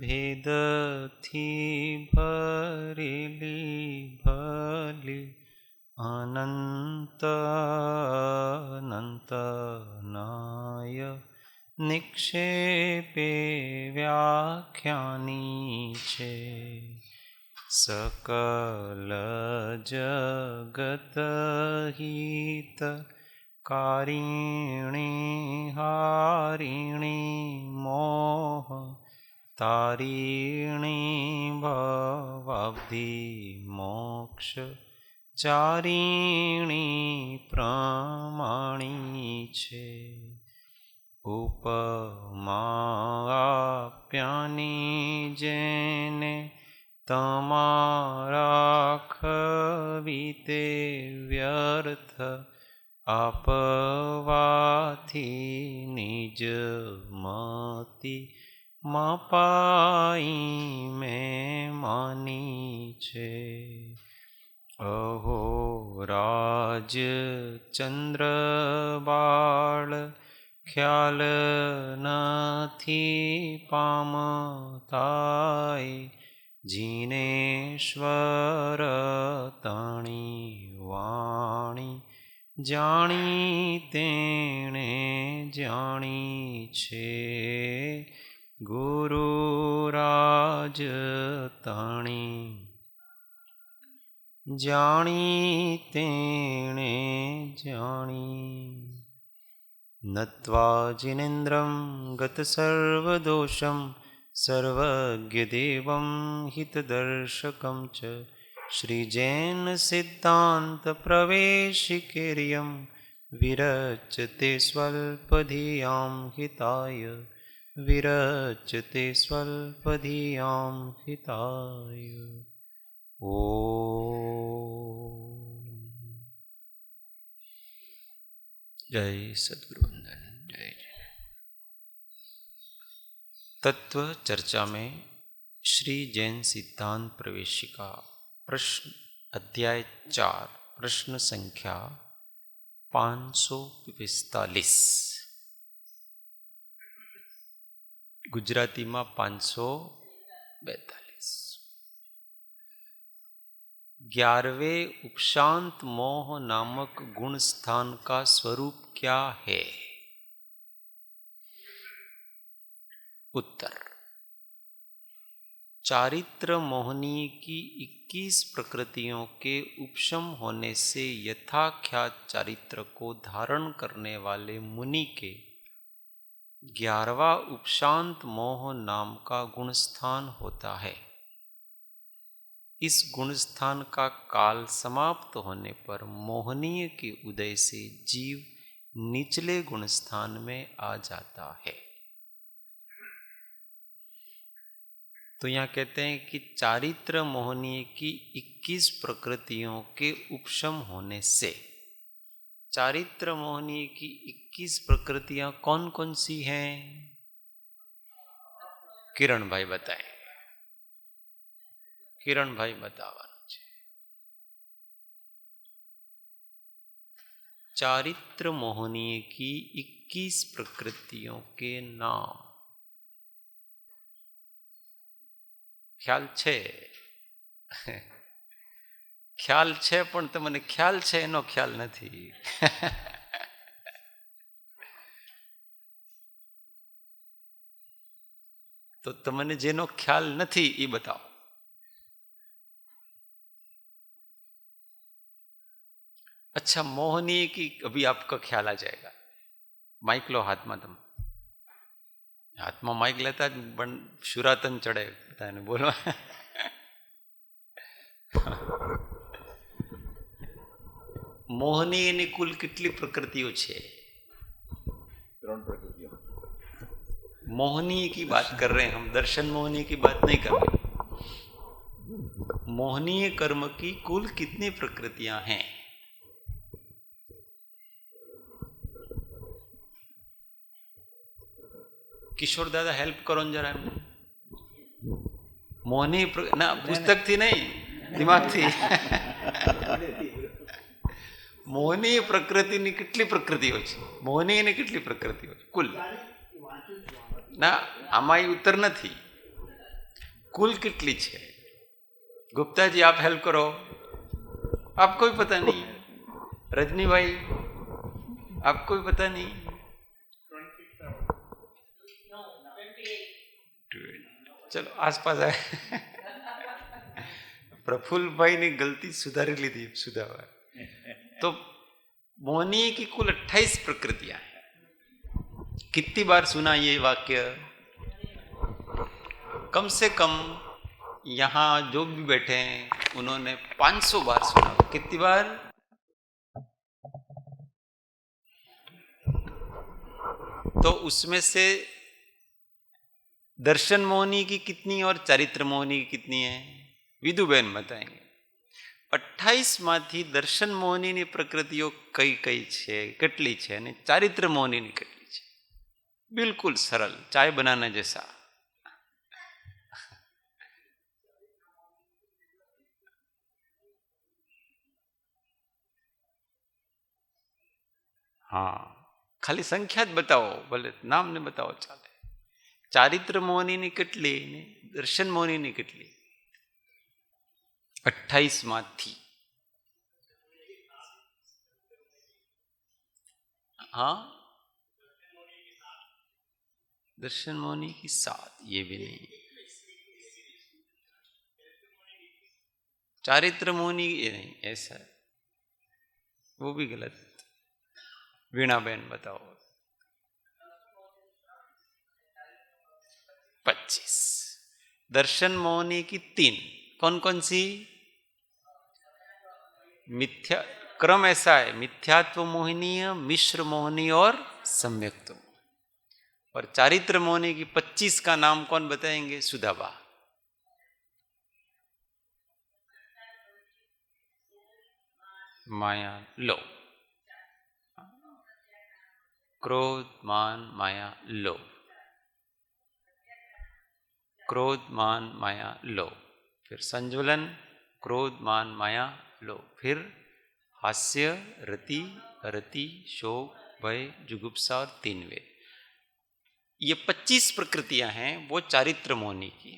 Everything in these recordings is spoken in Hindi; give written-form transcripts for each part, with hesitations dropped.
भेदथी भरेली भली अनंत अनंत नाय निक्षेपे व्याख्यानी छे। सकल जगत हित कारिणी हारिणी मोह तारिणी भवाब्धि मोक्ष चारिणी प्रमाणी छे। उपमा आप्यानी जेने तमारा खवीते व्यर्थ आपवाथी निज मति मापाई में मानी छे। अहो राज चंद्र बाळ ख्याल नथी पामताय जिनेश्वर तणी वाणी जाणी तेणे जाणी छे। गुरुराज तणी जाणी तेणे जाणी। नत्वा जिनेन्द्रं गतसर्वदोषं सर्वज्ञदेवं हितदर्शकं च श्रीजैनसिद्धान्तप्रवेशिकेर्यं विरच्यते स्वल्पधियां हिताय विरच्यते स्वल्पधियां हिताय। ओ जय सद्गुरुवंदन। जय जय। तत्व चर्चा में श्री जैन सिद्धांत प्रवेशिका प्रश्न अध्याय 4 प्रश्न संख्या 545 गुजराती में 542। 11वें उपशांत मोह नामक गुण स्थान का स्वरूप क्या है? उत्तर, चारित्र मोहनी की 21 प्रकृतियों के उपशम होने से यथाख्यात चारित्र को धारण करने वाले मुनि के 11वां उपशांत मोह नाम का गुणस्थान होता है। इस गुणस्थान का काल समाप्त होने पर मोहनीय के उदय से जीव निचले गुणस्थान में आ जाता है। तो यहाँ कहते हैं कि चारित्र मोहनीय की 21 प्रकृतियों के उपशम होने से, चारित्र मोहनीय की 21 प्रकृतियां कौन कौन सी हैं? किरण भाई बताएं। किरण भाई बतावाना छे। चारित्र मोहनीय की 21 प्रकृतियों के नाम ख्याल छे? ख्याल छे पण तमने ख्याल छे एनो ख्याल नथी। तो तमने जेनो ख्याल नथी ई बताओ। अच्छा, मोहनीय की अभी आपका ख्याल आ जाएगा। माइक लो हाथ में, तुम हाथ में माइक लेता शुरातन चढ़े बताने बोलो। मोहनीय कुल कितली प्रकृतिओ छे? 3 प्रकृतिओ। मोहनीय की बात कर रहे हैं हम, दर्शन मोहनीय की बात नहीं कर रहे। मोहनीय कर्म की कुल कितनी प्रकृतियां हैं? किशोर दादा हेल्प करो जरा। मोहनीय ना पुस्तक थी नहीं, दिमाग थी। मोहनीय प्रकृति ની કેટલી પ્રકૃતિઓ છે? મોહનીય ની કેટલી પ્રકૃતિઓ છે કુલ? ના આમાં ઉત્તર નથી. कुल कितली छे? गुप्ता जी आप हेल्प करो, आपको भी पता नहीं। रजनी भाई आपको भी पता नहीं। चलो आसपास आए। प्रफुल्ल भाई ने गलती सुधारी ली थी, सुधारा। तो मोहनी की कुल 28 प्रकृतियां हैं। कितनी बार सुना ये वाक्य? कम से कम यहां जो भी बैठे हैं उन्होंने 500 बार सुना। कितनी बार? तो उसमें से दर्शन मोहनी की कितनी और चारित्र मोहनी की कितनी है? विदु बहन बताएंगे। 28 माथी दर्शन मोहनी प्रकृतिओ कई कई छे, કેટલી છે અને ચારિત્ર મોહની કેટલી છે? बिल्कुल सरल, चाय बनाना जैसा। हाँ, खाली संख्या ज बताओ, भले नाम ने बताओ चाले। चारित्र मोहनी કેટલી ने दर्शन मोहनी કેટલી? 28 माथी। हाँ, दर्शन मोहनी की 7, ये भी नहीं। चारित्र मोहनी ये नहीं, ऐसा वो भी गलत। वीणा बहन बताओ। 25। दर्शन मोहनी की 3, कौन कौन सी? मिथ्या, क्रम ऐसा है, मिथ्यात्व मोहिनीय, मिश्र मोहनी और सम्यक्त्व। और चारित्र मोहनी की 25 का नाम कौन बताएंगे? सुधाबा। माया, लो। क्रोध, मान, माया, लो। क्रोध, मान, माया, लो। फिर संज्वलन, क्रोध, मान, माया, लो। फिर हास्य, रति, रति, शोक, भय, जुगुप्सा और 3 वेद। ये 25 प्रकृतियां हैं वो चारित्र मोहनी की।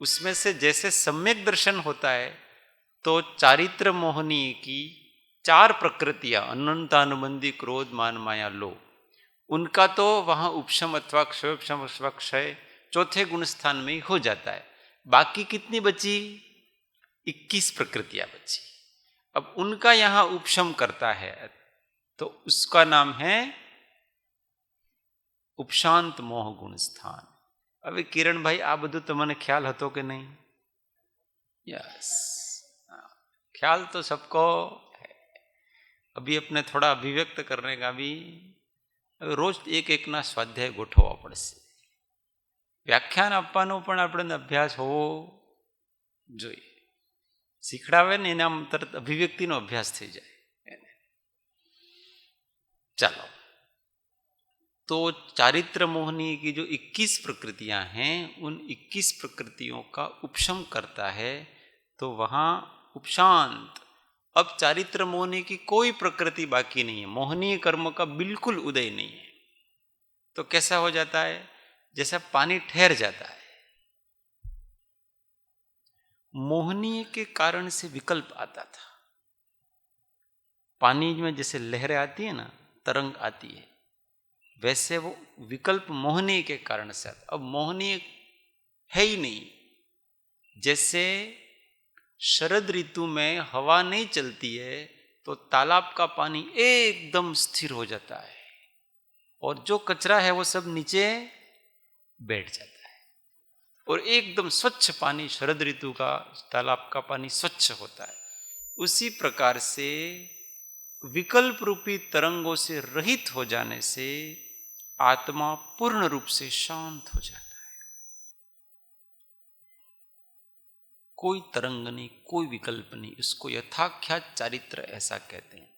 उसमें से जैसे सम्यक दर्शन होता है तो चारित्र मोहनी की 4 प्रकृतियां, अनंतानुबंधी, क्रोध, मान, माया, लो, उनका तो वहां उपशम अथवा क्षयोपशम अथवा क्षय चौथे गुण स्थान में ही हो जाता है। बाकी कितनी बची? 21 प्रकृतियां बची। अब उनका यहां उपशम करता है तो उसका नाम है उपशांत मोह गुण स्थान। अभी किरण भाई आ બધું તમને ખ્યાલ હતો કે नहीं? यस, ख्याल तो सबको है। अभी अपने थोड़ा अभिव्यक्त करने का भी रोज एक एक ना स्वाध्याय गोठववा પડશે। व्याख्यान આપવાનો પણ આપણને અભ્યાસ હોવો જોઈએ। શીખડાવે ને એને આમ તરત અભિવ્યક્તિનો અભ્યાસ થઈ જાય। चलो, तो चारित्र मोहनी की जो 21 प्रकृतियां हैं उन 21 प्रकृतियों का उपशम करता है तो वहां उपशांत। अब चारित्र मोहनी की कोई प्रकृति बाकी नहीं है, मोहनीय कर्म का बिल्कुल उदय नहीं है। तो कैसा हो जाता है? जैसा पानी ठहर जाता है। मोहनीय के कारण से विकल्प आता था। पानी में जैसे लहरें आती है ना, तरंग आती है, वैसे वो विकल्प मोहनीय के कारण से आता। अब मोहनीय है ही नहीं। जैसे शरद ऋतु में हवा नहीं चलती है तो तालाब का पानी एकदम स्थिर हो जाता है और जो कचरा है वो सब नीचे बैठ जाता है और एकदम स्वच्छ पानी, शरद ऋतु का तालाब का पानी स्वच्छ होता है। उसी प्रकार से विकल्प रूपी तरंगों से रहित हो जाने से आत्मा पूर्ण रूप से शांत हो जाता है। कोई तरंग नहीं, कोई विकल्प नहीं। इसको यथाख्यात चारित्र ऐसा कहते हैं।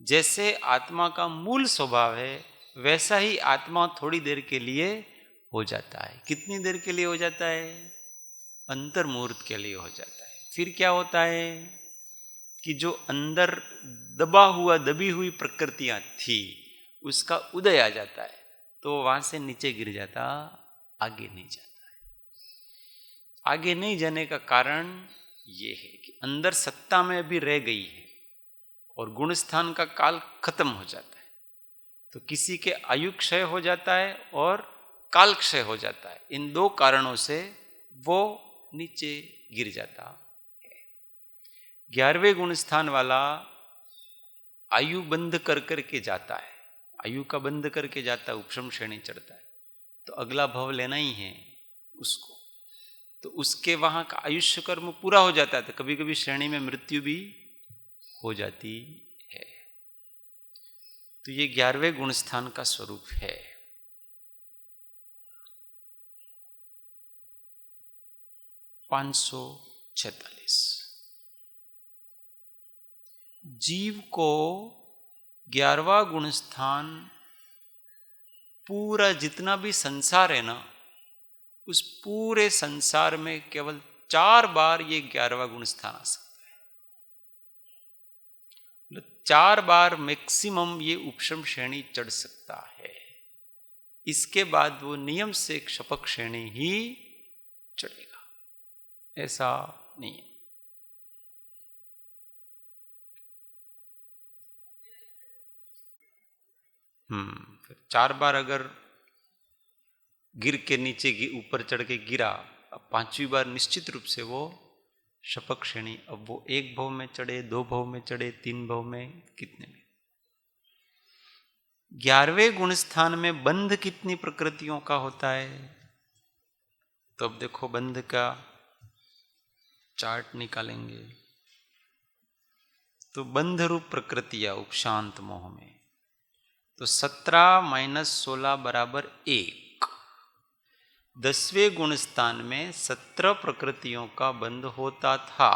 जैसे आत्मा का मूल स्वभाव है वैसा ही आत्मा थोड़ी देर के लिए हो जाता है। कितनी देर के लिए हो जाता है? अंतर मुहूर्त के लिए हो जाता है। फिर क्या होता है कि जो अंदर दबी हुई प्रकृतियां थी उसका उदय आ जाता है तो वहां से नीचे गिर जाता, आगे नहीं जाता है। आगे नहीं जाने का कारण ये है कि अंदर सत्ता में अभी रह गई है और गुण स्थान का काल खत्म हो जाता है। तो किसी के आयु क्षय हो जाता है और काल क्षय हो जाता है। इन दो कारणों से वो नीचे गिर जाता है। 11वें गुण स्थान वाला आयु बंध कर करके जाता है, आयु का बंध करके जाता है, उपशम श्रेणी चढ़ता है, तो अगला भव लेना ही है उसको। तो उसके वहां का आयुष्य कर्म पूरा हो जाता है, तो कभी कभी श्रेणी में मृत्यु भी हो जाती है। तो ये 11वें गुण स्थान का स्वरूप है। (546) जीव को 11वां गुण स्थान पूरा जितना भी संसार है ना, उस पूरे संसार में केवल 4 बार ये 11वां गुण स्थान आ सकता है। 4 बार मैक्सिमम ये उपशम श्रेणी चढ़ सकता है। इसके बाद वो नियम से क्षपक श्रेणी ही चढ़ेगा, ऐसा नहीं है। फिर 4 बार अगर गिर के नीचे ऊपर चढ़ के गिरा, अब 5वीं बार निश्चित रूप से वो शपक श्रेणी, अब वो 1 भव में चढ़े, 2 भव में चढ़े, 3 भव में, कितने में। 11वें गुण स्थान में बंध कितनी प्रकृतियों का होता है? तो अब देखो बंध का चार्ट निकालेंगे तो बंध रूप प्रकृतियां उपशांत मोह में, तो 17 - 16 = 1। 10वें गुण स्थान में 17 प्रकृतियों का बंध होता था।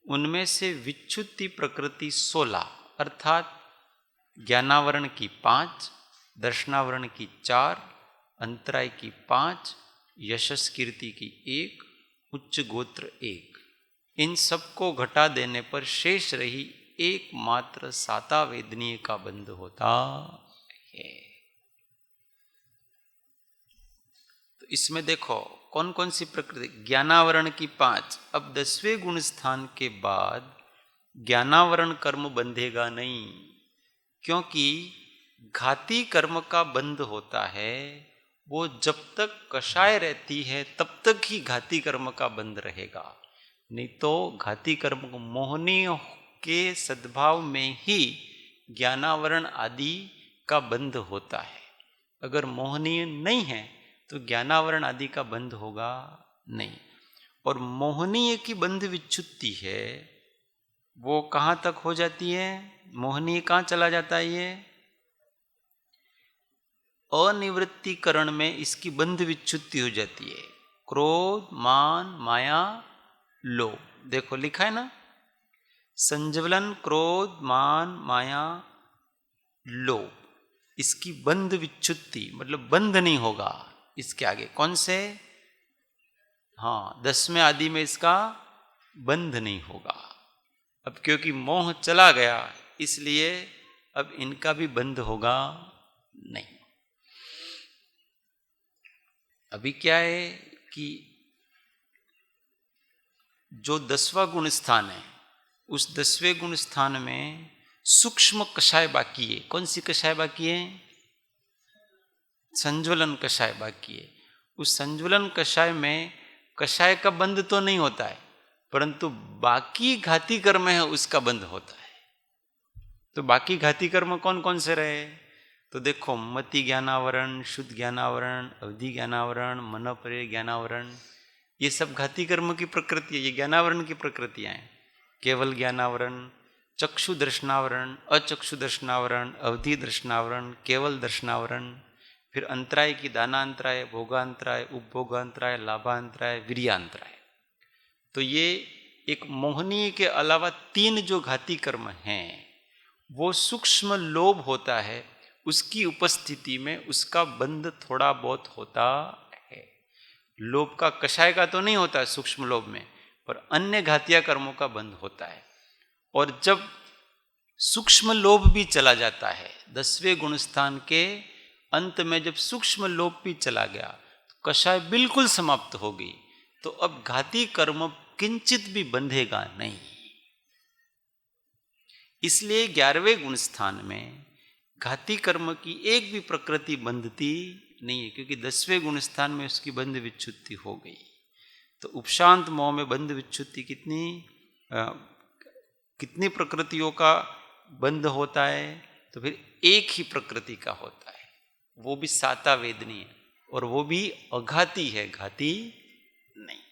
उनमें से विच्छुत्ति प्रकृति 16, अर्थात ज्ञानावरण की 5, दर्शनावरण की 4, अंतराय की 5, यशस कीर्ति की 1, उच्च गोत्र 1। इन सबको घटा देने पर शेष रही एकमात्र साता वेदनीय का बंध होता है। तो इसमें देखो कौन कौन सी प्रकृति। ज्ञानावरण की 5। अब 10वें गुण स्थान के बाद ज्ञानावरण कर्म बंधेगा नहीं, क्योंकि घाती कर्म का बंध होता है। वो जब तक कषाय रहती है तब तक ही घाती कर्म का बंध रहेगा, नहीं तो घाती कर्म को मोहनी के सद्भाव में ही ज्ञानावरण आदि का बंध होता है। अगर मोहनीय नहीं है तो ज्ञानावरण आदि का बंध होगा नहीं। और मोहनीय की बंध विच्छुत्ति है, वो कहाँ तक हो जाती है? मोहनीय कहाँ चला जाता है? ये अनिवृत्तिकरण में इसकी बंध विच्छुत्ति हो जाती है। क्रोध, मान, माया, लोभ, देखो लिखा है ना, संज्वलन, क्रोध, मान, माया, लोभ, इसकी बंध विच्छुत्ति मतलब बंध नहीं होगा इसके आगे। कौन से? हाँ, 10वें आदि में इसका बंध नहीं होगा। अब क्योंकि मोह चला गया इसलिए अब इनका भी बंध होगा नहीं। अभी क्या है कि जो 10वां गुण स्थान है, उस 10वें गुण स्थान में सूक्ष्म कषाय बाकी है। कौन सी कषाय बाकी है? संज्वलन कषाय बाकी है। उस संज्वलन कषाय में कषाय का बंध तो नहीं होता है, परंतु बाकी घाती कर्म है उसका बंध होता है। तो बाकी घाती कर्म कौन कौन से रहे? तो देखो, मति ज्ञानावरण, शुद्ध ज्ञानावरण, अवधि ज्ञानावरण, मनोपर्य ज्ञानावरण, ये सब घाती कर्म की प्रकृति है, ये ज्ञानावरण की प्रकृतियां हैं। केवल ज्ञानावरण, चक्षु दर्शनावरण, अचक्षु दर्शनावरण, अवधि दर्शनावरण, केवल दर्शनावरण, फिर अंतराय की दानांतराय, भोगांतराय, उपभोगांतराय, लाभांतराय, वीर्यांतराय। तो ये एक मोहनीय के अलावा 3 जो घाती कर्म हैं, वो सूक्ष्म लोभ होता है, उसकी उपस्थिति में उसका बंध थोड़ा बहुत होता है। लोभ का कषाय का तो नहीं होता है सूक्ष्म लोभ में, पर अन्य घातिया कर्मों का बंध होता है। और जब सूक्ष्म लोभ भी चला जाता है, 10वें गुण स्थान के अंत में जब सूक्ष्म लोभ भी चला गया, कषाय बिल्कुल समाप्त हो गई, तो अब घाती कर्म किंचित भी बंधेगा नहीं। इसलिए 11वें गुण स्थान में घाती कर्म की एक भी प्रकृति बंधती नहीं है, क्योंकि 10वें गुण स्थान में उसकी बंध विच्छुत्ति हो गई। तो उपशांत मोह में बंध विच्छुत्ति कितनी प्रकृतियों का बंध होता है? तो फिर एक ही प्रकृति का होता है, वो भी साता वेदनी है, और वो भी अघाती है, घाती नहीं।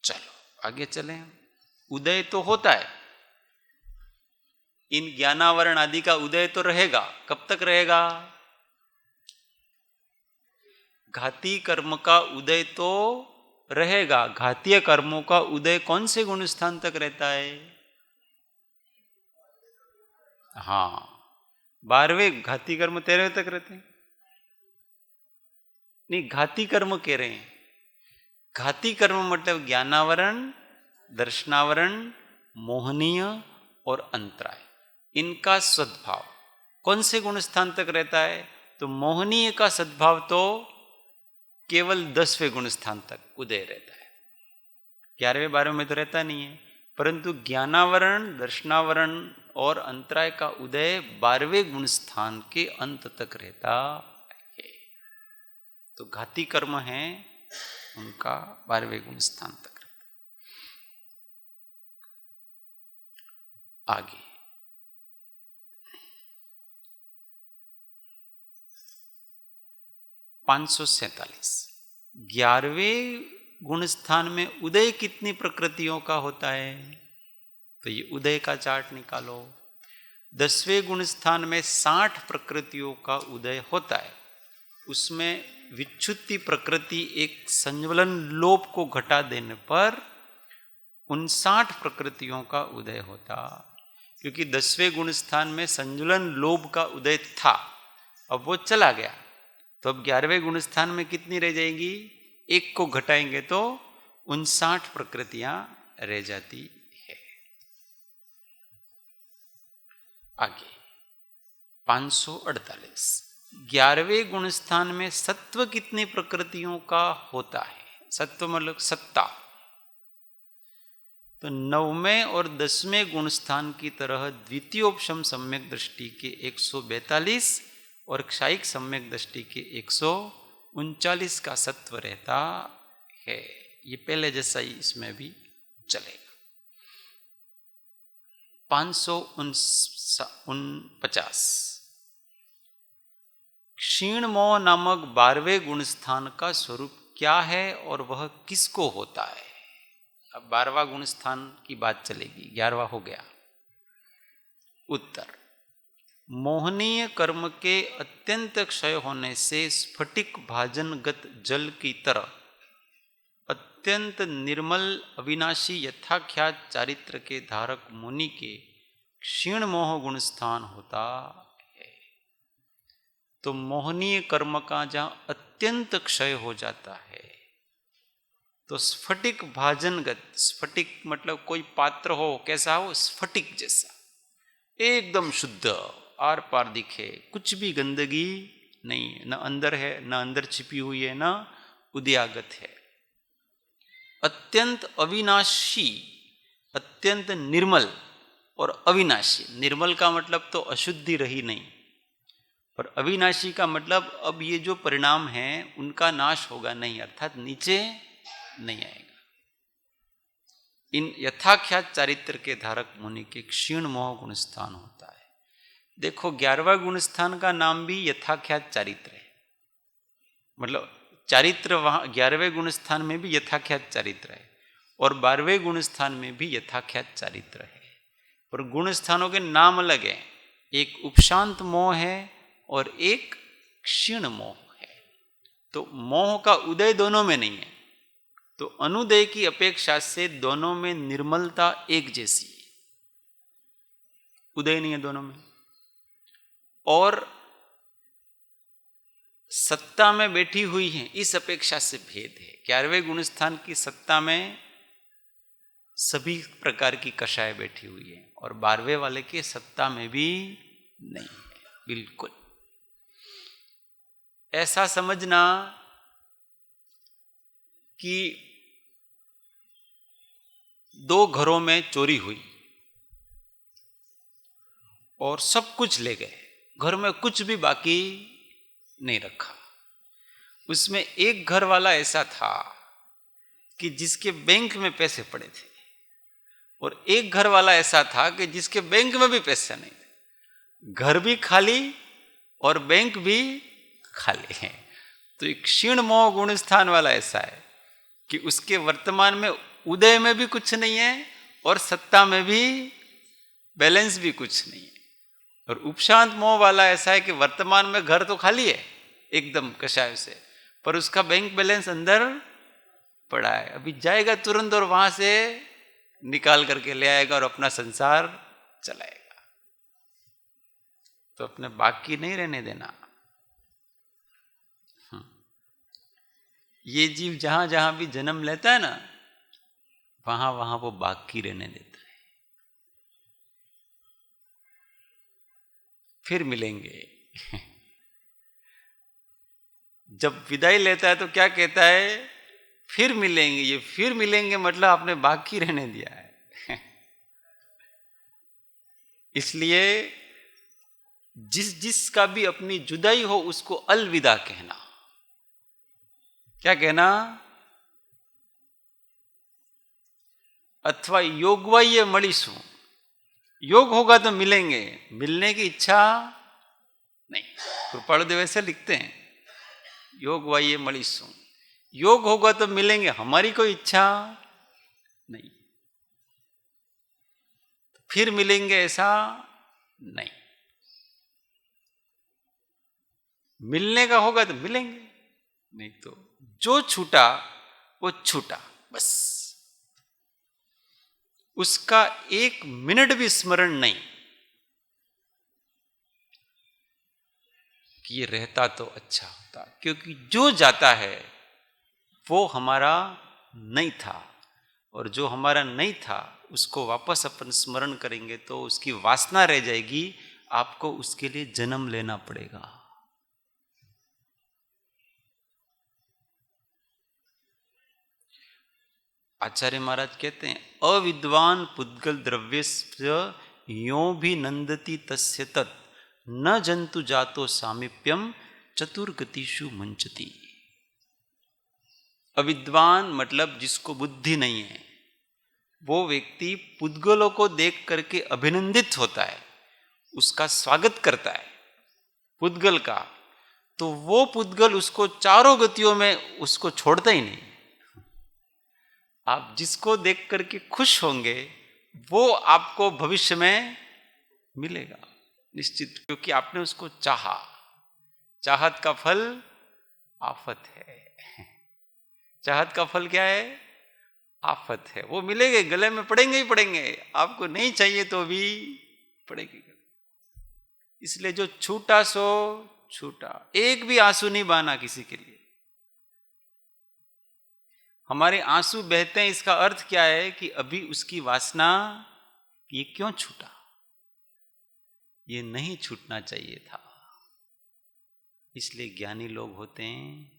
चलो आगे चलें। उदय तो होता है, इन ज्ञानावरण आदि का उदय तो रहेगा। कब तक रहेगा? घाती कर्म का उदय तो रहेगा। घातीय कर्मों का उदय कौन से गुण स्थान तक रहता है? हाँ, 12वें घाती कर्म 13वें तक रहते हैं। नहीं, घाती कर्म कह रहे हैं। घाती कर्म मतलब ज्ञानावरण, दर्शनावरण, मोहनीय और अंतराय, इनका सद्भाव कौन से गुण स्थान तक रहता है? तो मोहनीय का सद्भाव तो केवल 10वें गुण स्थान तक उदय रहता है, 11वें 12वें में तो रहता नहीं है। परंतु ज्ञानावरण, दर्शनावरण और अंतराय का उदय 12वें गुण स्थान के अंत तक रहता है। तो घाती कर्म है, उनका 12वें गुण स्थान तक रहता है। आगे 547, 11वें गुण स्थान में उदय कितनी प्रकृतियों का होता है? तो ये उदय का चार्ट निकालो। 10वें गुण स्थान में 60 प्रकृतियों का उदय होता है। उसमें विच्छुत्ति प्रकृति एक संज्वलन लोप को घटा देने पर 59 प्रकृतियों का उदय होता, क्योंकि 10वें गुण स्थान में संज्वलन लोभ का उदय था, अब वो चला गया। तो अब 11वें गुण स्थान में कितनी रह जाएगी? एक को घटाएंगे तो 59 प्रकृतियां रह जाती है। आगे 548, 11वें गुण स्थान में सत्व कितनी प्रकृतियों का होता है? सत्व मतलब सत्ता। तो 9वें और 10वें गुण स्थान की तरह द्वितीयोपशम सम्यक दृष्टि के 142 और क्षायिक सम्यक दृष्टि के 139 का सत्व रहता है। ये पहले जैसा ही इसमें भी चलेगा। 549, क्षीण मोह नामक 12वें गुण स्थान का स्वरूप क्या है और वह किसको होता है? अब 12वां गुण स्थान की बात चलेगी, 11वां हो गया। उत्तर, मोहनीय कर्म के अत्यंत क्षय होने से स्फटिक भाजनगत जल की तरह अत्यंत निर्मल अविनाशी यथाख्यात चारित्र के धारक मुनि के क्षीण मोह गुण स्थान होता है। तो मोहनीय कर्म का जहां अत्यंत क्षय हो जाता है, तो स्फटिक भाजनगत, स्फटिक मतलब कोई पात्र हो, कैसा हो? स्फटिक जैसा, एकदम शुद्ध, आर पार दिखे, कुछ भी गंदगी नहीं है, न अंदर है, न अंदर छिपी हुई है, न उद्यागत है। अत्यंत अविनाशी, अत्यंत निर्मल और अविनाशी। निर्मल का मतलब तो अशुद्धि रही नहीं, और अविनाशी का मतलब अब ये जो परिणाम है उनका नाश होगा नहीं, अर्थात नीचे नहीं आएगा। इन यथाख्यात चारित्र के धारक मुनि के क्षीण मोह गुण स्थान होता है। देखो 11वां गुण स्थान का नाम भी यथाख्यात चारित्र है, मतलब चारित्र वहां 11वें गुण स्थान में भी यथाख्यात चारित्र है, और 12वें गुण स्थान में भी यथाख्यात चारित्र है, पर गुण स्थानों के नाम अलग हैं। एक उपशांत मोह है और एक क्षीण मोह है। तो मोह का उदय दोनों में नहीं है, तो अनुदय की अपेक्षा से दोनों में निर्मलता एक जैसी है, उदय नहीं है दोनों में। और सत्ता में बैठी हुई है, इस अपेक्षा से भेद है। 11वें गुण स्थान की सत्ता में सभी प्रकार की कषाय बैठी हुई है, और 12वें वाले के सत्ता में भी नहीं है, बिल्कुल। ऐसा समझना कि 2 घरों में चोरी हुई और सब कुछ ले गए, घर में कुछ भी बाकी नहीं रखा। उसमें एक घर वाला ऐसा था कि जिसके बैंक में पैसे पड़े थे, और एक घर वाला ऐसा था कि जिसके बैंक में भी पैसे नहीं थे, घर भी खाली और बैंक भी खाली है। तो एक क्षीण मोह गुण स्थान वाला ऐसा है कि उसके वर्तमान में उदय में भी कुछ नहीं है और सत्ता में भी बैलेंस भी कुछ नहीं है। और उपशांत मोह वाला ऐसा है कि वर्तमान में घर तो खाली है एकदम कषाय से, पर उसका बैंक बैलेंस अंदर पड़ा है, अभी जाएगा तुरंत और वहां से निकाल करके ले आएगा और अपना संसार चलाएगा। तो अपने बाकी नहीं रहने देना। ये जीव जहां जहां भी जन्म लेता है ना, वहां वहां वो बाकी रहने देता है। फिर मिलेंगे। जब विदाई लेता है तो क्या कहता है? फिर मिलेंगे। ये फिर मिलेंगे मतलब आपने बाकी रहने दिया है। इसलिए जिसका भी अपनी जुदाई हो उसको अलविदा कहना। क्या कहना? अथवा योगवाइये मळीशु, योग होगा तो मिलेंगे, मिलने की इच्छा नहीं। कृपालुदेव ऐसे लिखते हैं, योगवाइये मळीशु, योग होगा तो मिलेंगे, हमारी कोई इच्छा नहीं। फिर मिलेंगे ऐसा नहीं। मिलने का होगा तो मिलेंगे, नहीं तो जो छूटा वो छूटा बस। उसका 1 मिनट भी स्मरण नहीं कि ये रहता तो अच्छा होता, क्योंकि जो जाता है वो हमारा नहीं था, और जो हमारा नहीं था उसको वापस अपन स्मरण करेंगे तो उसकी वासना रह जाएगी, आपको उसके लिए जन्म लेना पड़ेगा। आचार्य महाराज कहते हैं, अविद्वान पुद्गल द्रव्यस्य यो भी नंदती तस्य तत् न जंतु जातो सामीप्यम चतुर्गतिषु मंचती। अविद्वान मतलब जिसको बुद्धि नहीं है, वो व्यक्ति पुद्गलों को देख करके अभिनंदित होता है, उसका स्वागत करता है पुद्गल का, तो वो पुद्गल उसको चारों गतियों में उसको छोड़ता ही नहीं। आप जिसको देख करके खुश होंगे वो आपको भविष्य में मिलेगा निश्चित, क्योंकि आपने उसको चाहा। चाहत का फल आफत है। चाहत का फल क्या है? आफत है। वो मिलेंगे, गले में पड़ेंगे ही पड़ेंगे, आपको नहीं चाहिए तो भी पड़ेगी। इसलिए जो छूटा सो छूटा, एक भी आंसू नहीं बहाना किसी के लिए। हमारे आंसू बहते हैं, इसका अर्थ क्या है कि अभी उसकी वासना, ये क्यों छूटा, ये नहीं छूटना चाहिए था। इसलिए ज्ञानी लोग होते हैं,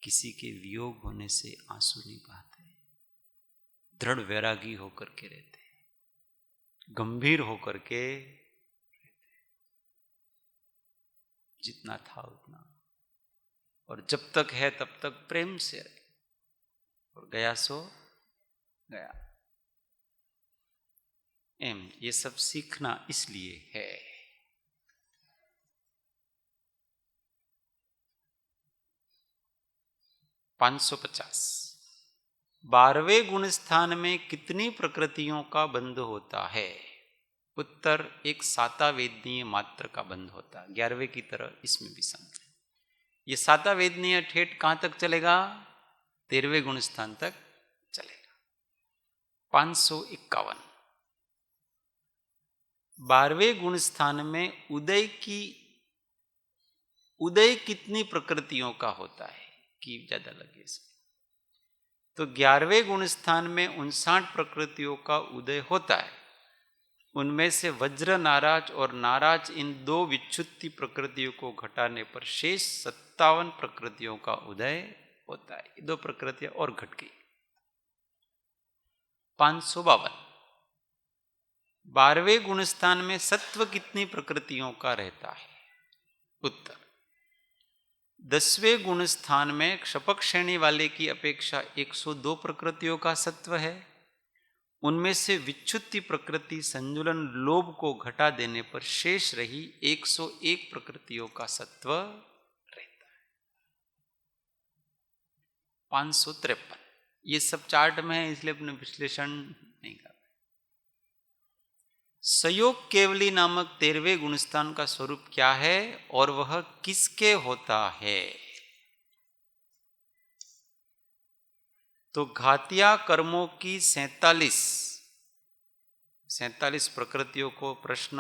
किसी के वियोग होने से आंसू नहीं बहाते, दृढ़ वैरागी होकर के रहते, गंभीर होकर के रहते, जितना था उतना, और जब तक है तब तक प्रेम से रहे, और गया सो गया। ये सब सीखना इसलिए है। 550 12वें गुण स्थान में कितनी प्रकृतियों का बंध होता है? उत्तर, एक सातावेदनीय मात्र का बंध होता है। 11वें की तरह इसमें भी समझे। ये सातावेदनीय ठेठ कहां तक चलेगा? 13वें गुण स्थान तक चलेगा। 551 12वें गुण स्थान में उदय कितनी प्रकृतियों का होता है कि ज्यादा लगे इसमें? तो 11वें गुण स्थान में 59 प्रकृतियों का उदय होता है, उनमें से वज्र नाराज और नाराज इन दो विच्छुत्ति प्रकृतियों को घटाने पर शेष 57 प्रकृतियों का उदय होता है। दो प्रकृतियां और घट गई। 552। 12वें गुणस्थान में सत्व कितनी प्रकृतियों का रहता है? उत्तर, 10वें गुणस्थान में क्षपक श्रेणी वाले की अपेक्षा 102 प्रकृतियों का सत्व है। उनमें से विच्छुत्ति प्रकृति संजुलन लोभ को घटा देने पर शेष रही 101 प्रकृतियों का सत्व रहता है। 553। ये सब चार्ट में है इसलिए अपने विश्लेषण नहीं कर रहे। सयोग केवली नामक 13वें गुणस्थान का स्वरूप क्या है और वह किसके होता है? तो घातिया कर्मों की 47 प्रकृतियों को प्रश्न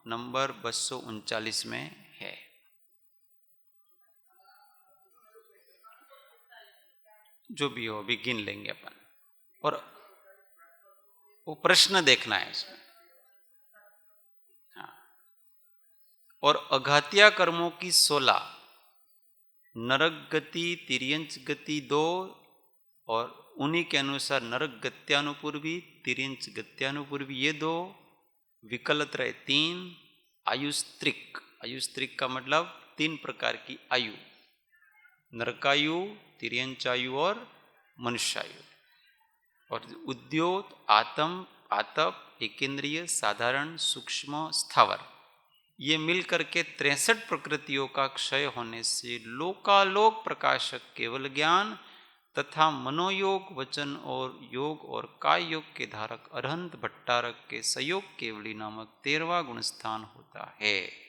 नंबर 239 में है। जो भी हो अभी गिन लेंगे अपन, और वो प्रश्न देखना है इसमें। हाँ, और अघातिया कर्मों की 16, नरक गति, तिर्यंच गति 2, और उन्हीं के अनुसार नरक गत्यानुपूर्वी, तिर्यंच गत्यानुपूर्वी ये 2, विकलत्रय 3, आयुस्त्रिक का मतलब 3 प्रकार की आयु, नरकायु, तिर्यंचायु और मनुष्यायु। और उद्योत, आतप, एकेंद्रिय, साधारण, सूक्ष्म, स्थावर, ये मिलकर के 63 प्रकृतियों का क्षय होने से लोकालोक प्रकाशक केवल ज्ञान तथा मनोयोग, वचन और योग और काय योग के धारक अरहंत भट्टारक के सयोग केवली नामक 13वां गुणस्थान होता है।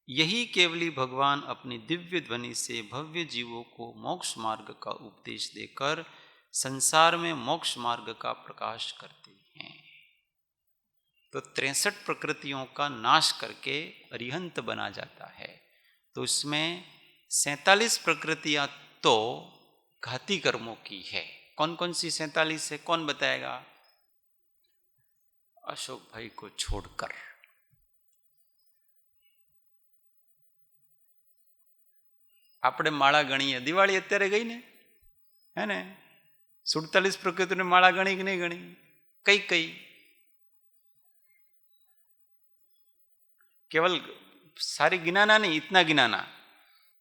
यही केवली भगवान अपनी दिव्य ध्वनि से भव्य जीवों को मोक्ष मार्ग का उपदेश देकर संसार में मोक्ष मार्ग का प्रकाश करते हैं। तो 63 प्रकृतियों का नाश करके अरिहंत बना जाता है। तो उसमें 47 प्रकृतियां तो घाती कर्मों की है। कौन कौन सी 47 है, कौन बताएगा? अशोक भाई को छोड़कर। આપણે માળા ગણીએ, દિવાળી અત્યારે ગઈ ને, હે ને? 47 પ્રકૃતિને માળા ગણી કે નહીં ગણી? કઈ કઈ? केवल सारी गिनाना नहीं, इतना गिनाना,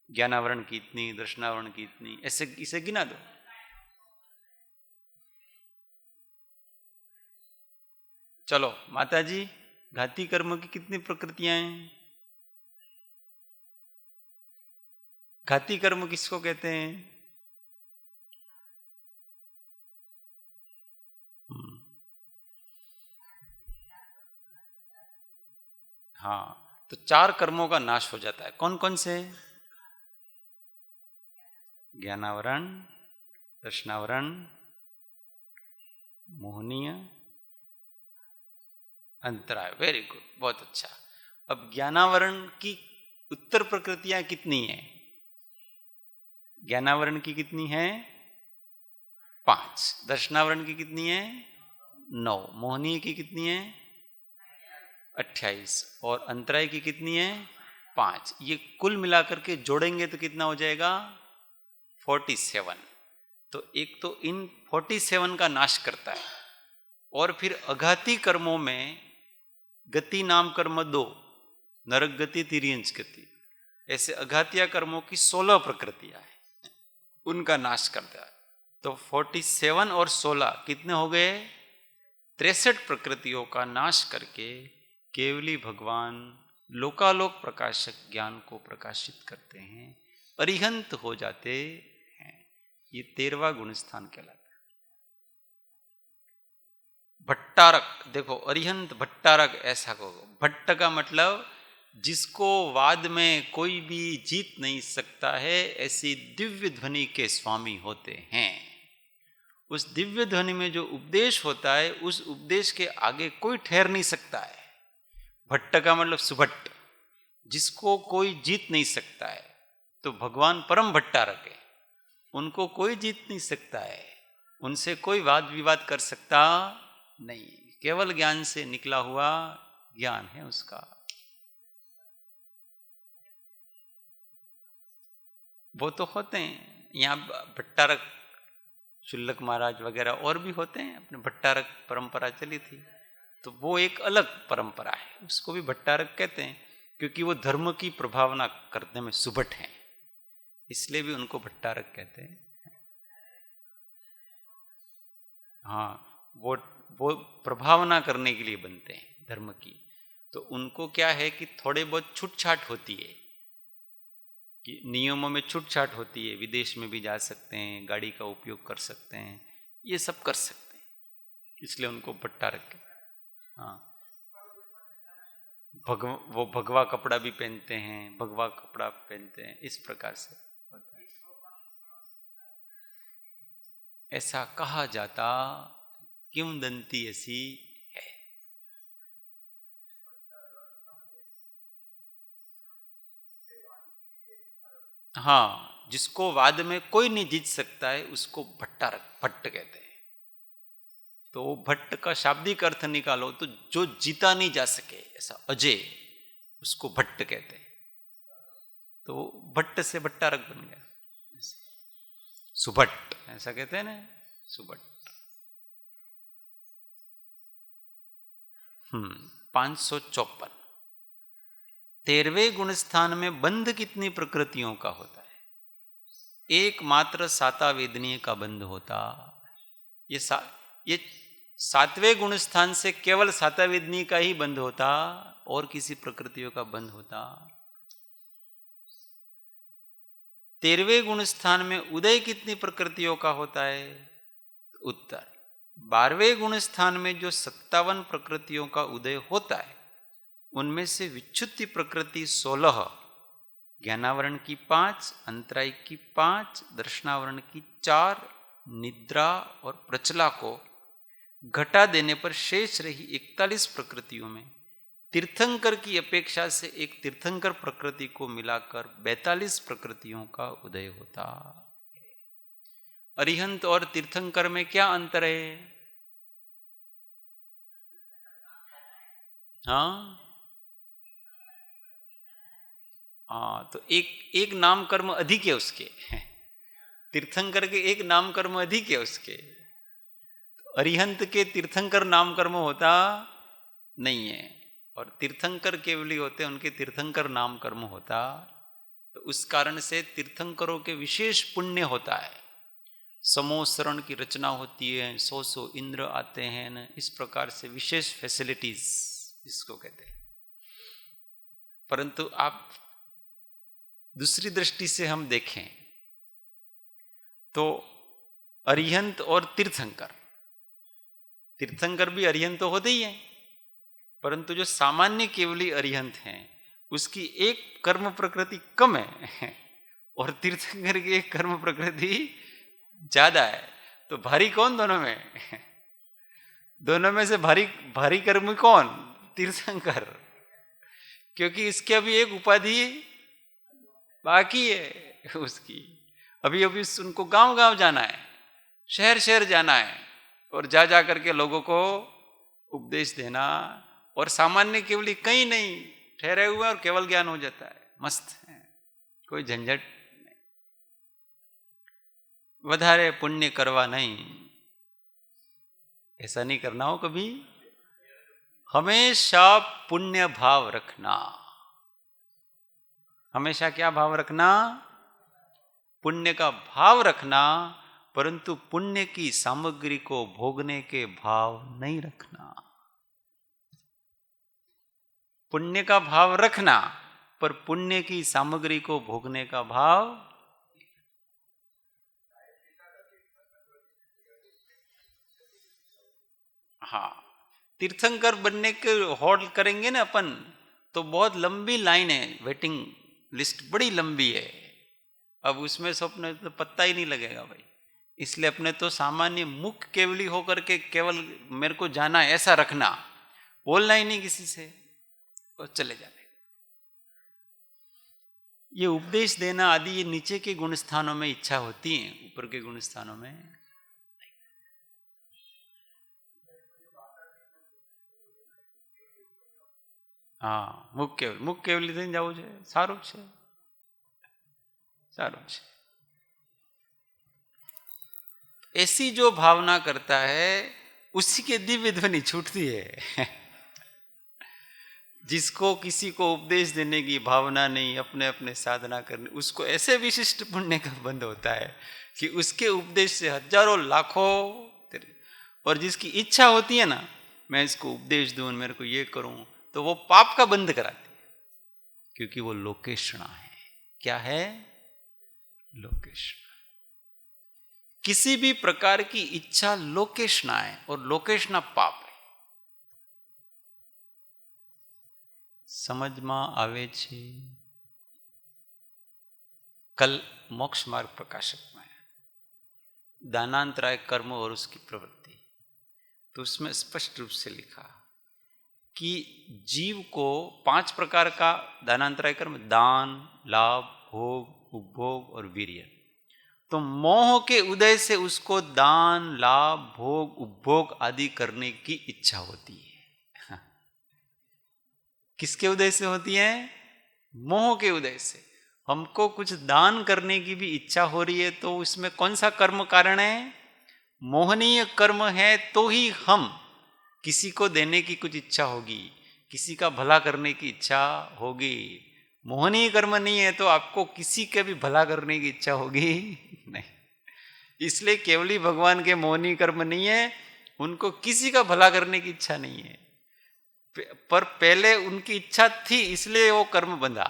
ज्ञानावरण की इतनी, दर्शनावरण की इतनी, ऐसे इसे गिना दो। चलो माताजी, घाती कर्म की कितनी प्रकृतियां हैं? घाती कर्म किसको कहते हैं? हाँ, तो 4 कर्मों का नाश हो जाता है। कौन कौन से? ज्ञानावरण, दर्शनावरण, मोहनीय, अंतराय। वेरी गुड, बहुत अच्छा। अब ज्ञानावरण की उत्तर प्रकृतियां कितनी हैं? ज्ञानावरण की कितनी है? 5। दर्शनावरण की कितनी है? 9। मोहनीय की कितनी है? 28। और अंतराय की कितनी है? 5। ये कुल मिलाकर के जोड़ेंगे तो कितना हो जाएगा? 47। तो एक तो इन 47 का नाश करता है, और फिर अघाती कर्मों में गति नाम कर्म 2, नरक गति, तिर्यंच गति, ऐसे अघातिया कर्मों की 16 प्रकृतियां हैं, उनका नाश करता है। तो 47 और 16 कितने हो गए? 63 प्रकृतियों का नाश करके केवली भगवान लोकालोक प्रकाशक ज्ञान को प्रकाशित करते हैं, अरिहंत हो जाते हैं। ये 13वां गुणस्थान कहलाता है। भट्टारक, देखो अरिहंत भट्टारक ऐसा कहो। भट्ट का मतलब जिसको वाद में कोई भी जीत नहीं सकता है, ऐसी दिव्य ध्वनि के स्वामी होते हैं। उस दिव्य ध्वनि में जो उपदेश होता है, उस उपदेश के आगे कोई ठहर नहीं सकता है। भट्ट का मतलब सुभट्ट, जिसको कोई जीत नहीं सकता है। तो भगवान परम भट्टारक है, उनको कोई जीत नहीं सकता है, उनसे कोई वाद विवाद कर सकता नहीं, केवल ज्ञान से निकला हुआ ज्ञान है उसका। वो तो होते हैं यहाँ भट्टारक, शुल्लक महाराज वगैरह और भी होते हैं, अपने भट्टारक परंपरा चली थी, तो वो एक अलग परंपरा है, उसको भी भट्टारक कहते हैं, क्योंकि वो धर्म की प्रभावना करने में सुभट हैं, इसलिए भी उनको भट्टारक कहते हैं। हाँ, वो प्रभावना करने के लिए बनते हैं धर्म की, तो उनको क्या है कि थोड़े बहुत छूटछाट होती है, कि नियमों में छूटछाट होती है, विदेश में भी जा सकते हैं, गाड़ी का उपयोग कर सकते हैं, ये सब कर सकते हैं, इसलिए उनको भट्टारक कहते हैं। हाँ, वो भगवा कपड़ा भी पहनते हैं, भगवा कपड़ा पहनते हैं, इस प्रकार से होता है। ऐसा कहा जाता, किंवदंती ऐसी है। हाँ, जिसको वाद में कोई नहीं जीत सकता है उसको भट्ट कहते हैं। तो भट्ट का शाब्दिक अर्थ निकालो तो जो जीता नहीं जा सके, ऐसा अजय, उसको भट्ट कहते हैं। तो भट्ट से भट्टारक बन गया, सुभट्ट ऐसा कहते हैं ना, सुभट्ट। 554 13वें गुण स्थान में बंध कितनी प्रकृतियों का होता है? एकमात्र सातावेदनीय का बंध होता। ये 7वें गुण स्थान से केवल सातावेदनीय का ही बंध होता, और किसी प्रकृतियों का बंध होता। 13वें गुण स्थान में उदय कितनी प्रकृतियों का होता है? उत्तर। 12वें गुण स्थान में जो 57 प्रकृतियों का उदय होता है, उनमें से विच्छुत्ति प्रकृति 16, ज्ञानावरण की 5, अंतराय की 5, दर्शनावरण की 4, निद्रा और प्रचला को घटा देने पर शेष रही 41 प्रकृतियों में तीर्थंकर की अपेक्षा से एक तीर्थंकर प्रकृति को मिलाकर 42 प्रकृतियों का उदय होता। अरिहंत और तीर्थंकर में क्या अंतर है? हाँ, तो एक नाम कर्म अधिक है उसके, तीर्थंकर के एक नाम कर्म अधिक है उसके, अरिहंत के तीर्थंकर नाम कर्म होता नहीं है, और तीर्थंकर केवली होते, उनके तीर्थंकर नाम कर्म होता। तो उस कारण से तीर्थंकरों के विशेष पुण्य होता है, समोसरण की रचना होती है, 100 इंद्र आते हैं न, इस प्रकार से विशेष फैसिलिटीज इसको कहते हैं। परंतु आप दूसरी दृष्टि से हम देखें तो अरिहंत और तीर्थंकर, तीर्थंकर भी अरिहंत तो होते ही हैं, परंतु जो सामान्य केवली अरिहंत हैं उसकी एक कर्म प्रकृति कम है, और तीर्थंकर की एक कर्म प्रकृति ज्यादा है। तो भारी कौन दोनों में? दोनों में से भारी कर्म कौन? तीर्थंकर, क्योंकि इसके अभी एक उपाधि बाकी है उसकी। अभी उनको गांव गांव जाना है, शहर शहर जाना है, और जा करके लोगों को उपदेश देना, और सामान्य केवली कहीं नहीं ठहरे हुए और केवल ज्ञान हो जाता है, मस्त है, कोई झंझट नहीं। वधारे पुण्य करवा नहीं, ऐसा नहीं करना हो कभी। हमेशा पुण्य भाव रखना। हमेशा क्या भाव रखना? पुण्य का भाव रखना, परंतु पुण्य की सामग्री को भोगने के भाव नहीं रखना। पुण्य का भाव रखना, पर पुण्य की सामग्री को भोगने का भाव। हाँ, तीर्थंकर बनने के होल्ड करेंगे ना अपन, तो बहुत लंबी लाइन है, वेटिंग लिस्ट बड़ी लंबी है। अब उसमें से अपने तो पत्ता ही नहीं लगेगा भाई, इसलिए अपने तो सामान्य मुख केवली होकर के केवल मेरे को जाना है ऐसा रखना, बोलना ही नहीं किसी से और चले जाने। ये उपदेश देना आदि ये नीचे के गुण स्थानों में इच्छा होती है, ऊपर के गुण स्थानों में। હા મુખ કેવલી થઈને જવું છે, સારું છે, सारू है। ऐसी जो भावना करता है उसी के दिव्य ध्वनि छूटती है। जिसको किसी को उपदेश देने की भावना नहीं, अपने अपने साधना करने, उसको ऐसे विशिष्ट पुण्य का बंध होता है कि उसके उपदेश से हजारों लाखों, और जिसकी इच्छा होती है ना मैं इसको उपदेश दूं, मेरे को ये करूं, तो वो पाप का बंध कराती है, क्योंकि वो लोकेशना है। क्या है? लोकेशना। किसी भी प्रकार की इच्छा लोकेशना है, और लोकेशना पाप है। समझ में आवे छे? कल मोक्ष मार्ग प्रकाशक में दानांतराय कर्म और उसकी प्रवृत्ति, तो उसमें स्पष्ट रूप से लिखा कि जीव को 5 प्रकार का दानांतराय कर्म, दान, लाभ, भोग, उपभोग और वीर्य, तो मोह के उदय से उसको दान, लाभ, भोग, उपभोग आदि करने की इच्छा होती है। किसके उदय से होती है? मोह के उदय से। हमको कुछ दान करने की भी इच्छा हो रही है, तो उसमें कौन सा कर्म कारण है? मोहनीय कर्म है, तो ही हम किसी को देने की कुछ इच्छा होगी, किसी का भला करने की इच्छा होगी। मोहनीय कर्म नहीं है तो आपको किसी का भी भला करने की इच्छा होगी नहीं। इसलिए केवली भगवान के मोहनीय कर्म नहीं है, उनको किसी का भला करने की इच्छा नहीं है, पर पहले उनकी इच्छा थी, इसलिए वो कर्म बंधा।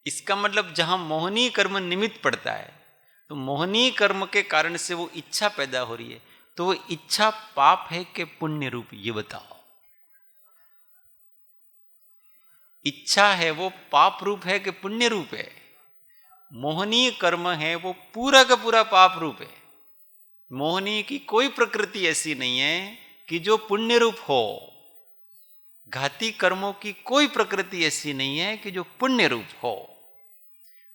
इसका मतलब जहां मोहनीय कर्म निमित्त पड़ता है, तो मोहनीय कर्म के कारण से वो इच्छा पैदा हो रही है, तो वो इच्छा पाप है कि पुण्य रूप, ये बताओ। इच्छा है वो पाप रूप है कि पुण्य रूप है? मोहनीय कर्म है वो पूरा का पूरा पाप रूप है। मोहनीय की कोई प्रकृति ऐसी नहीं है कि जो पुण्य रूप हो। घाती कर्मों की कोई प्रकृति ऐसी नहीं है कि जो पुण्य रूप हो।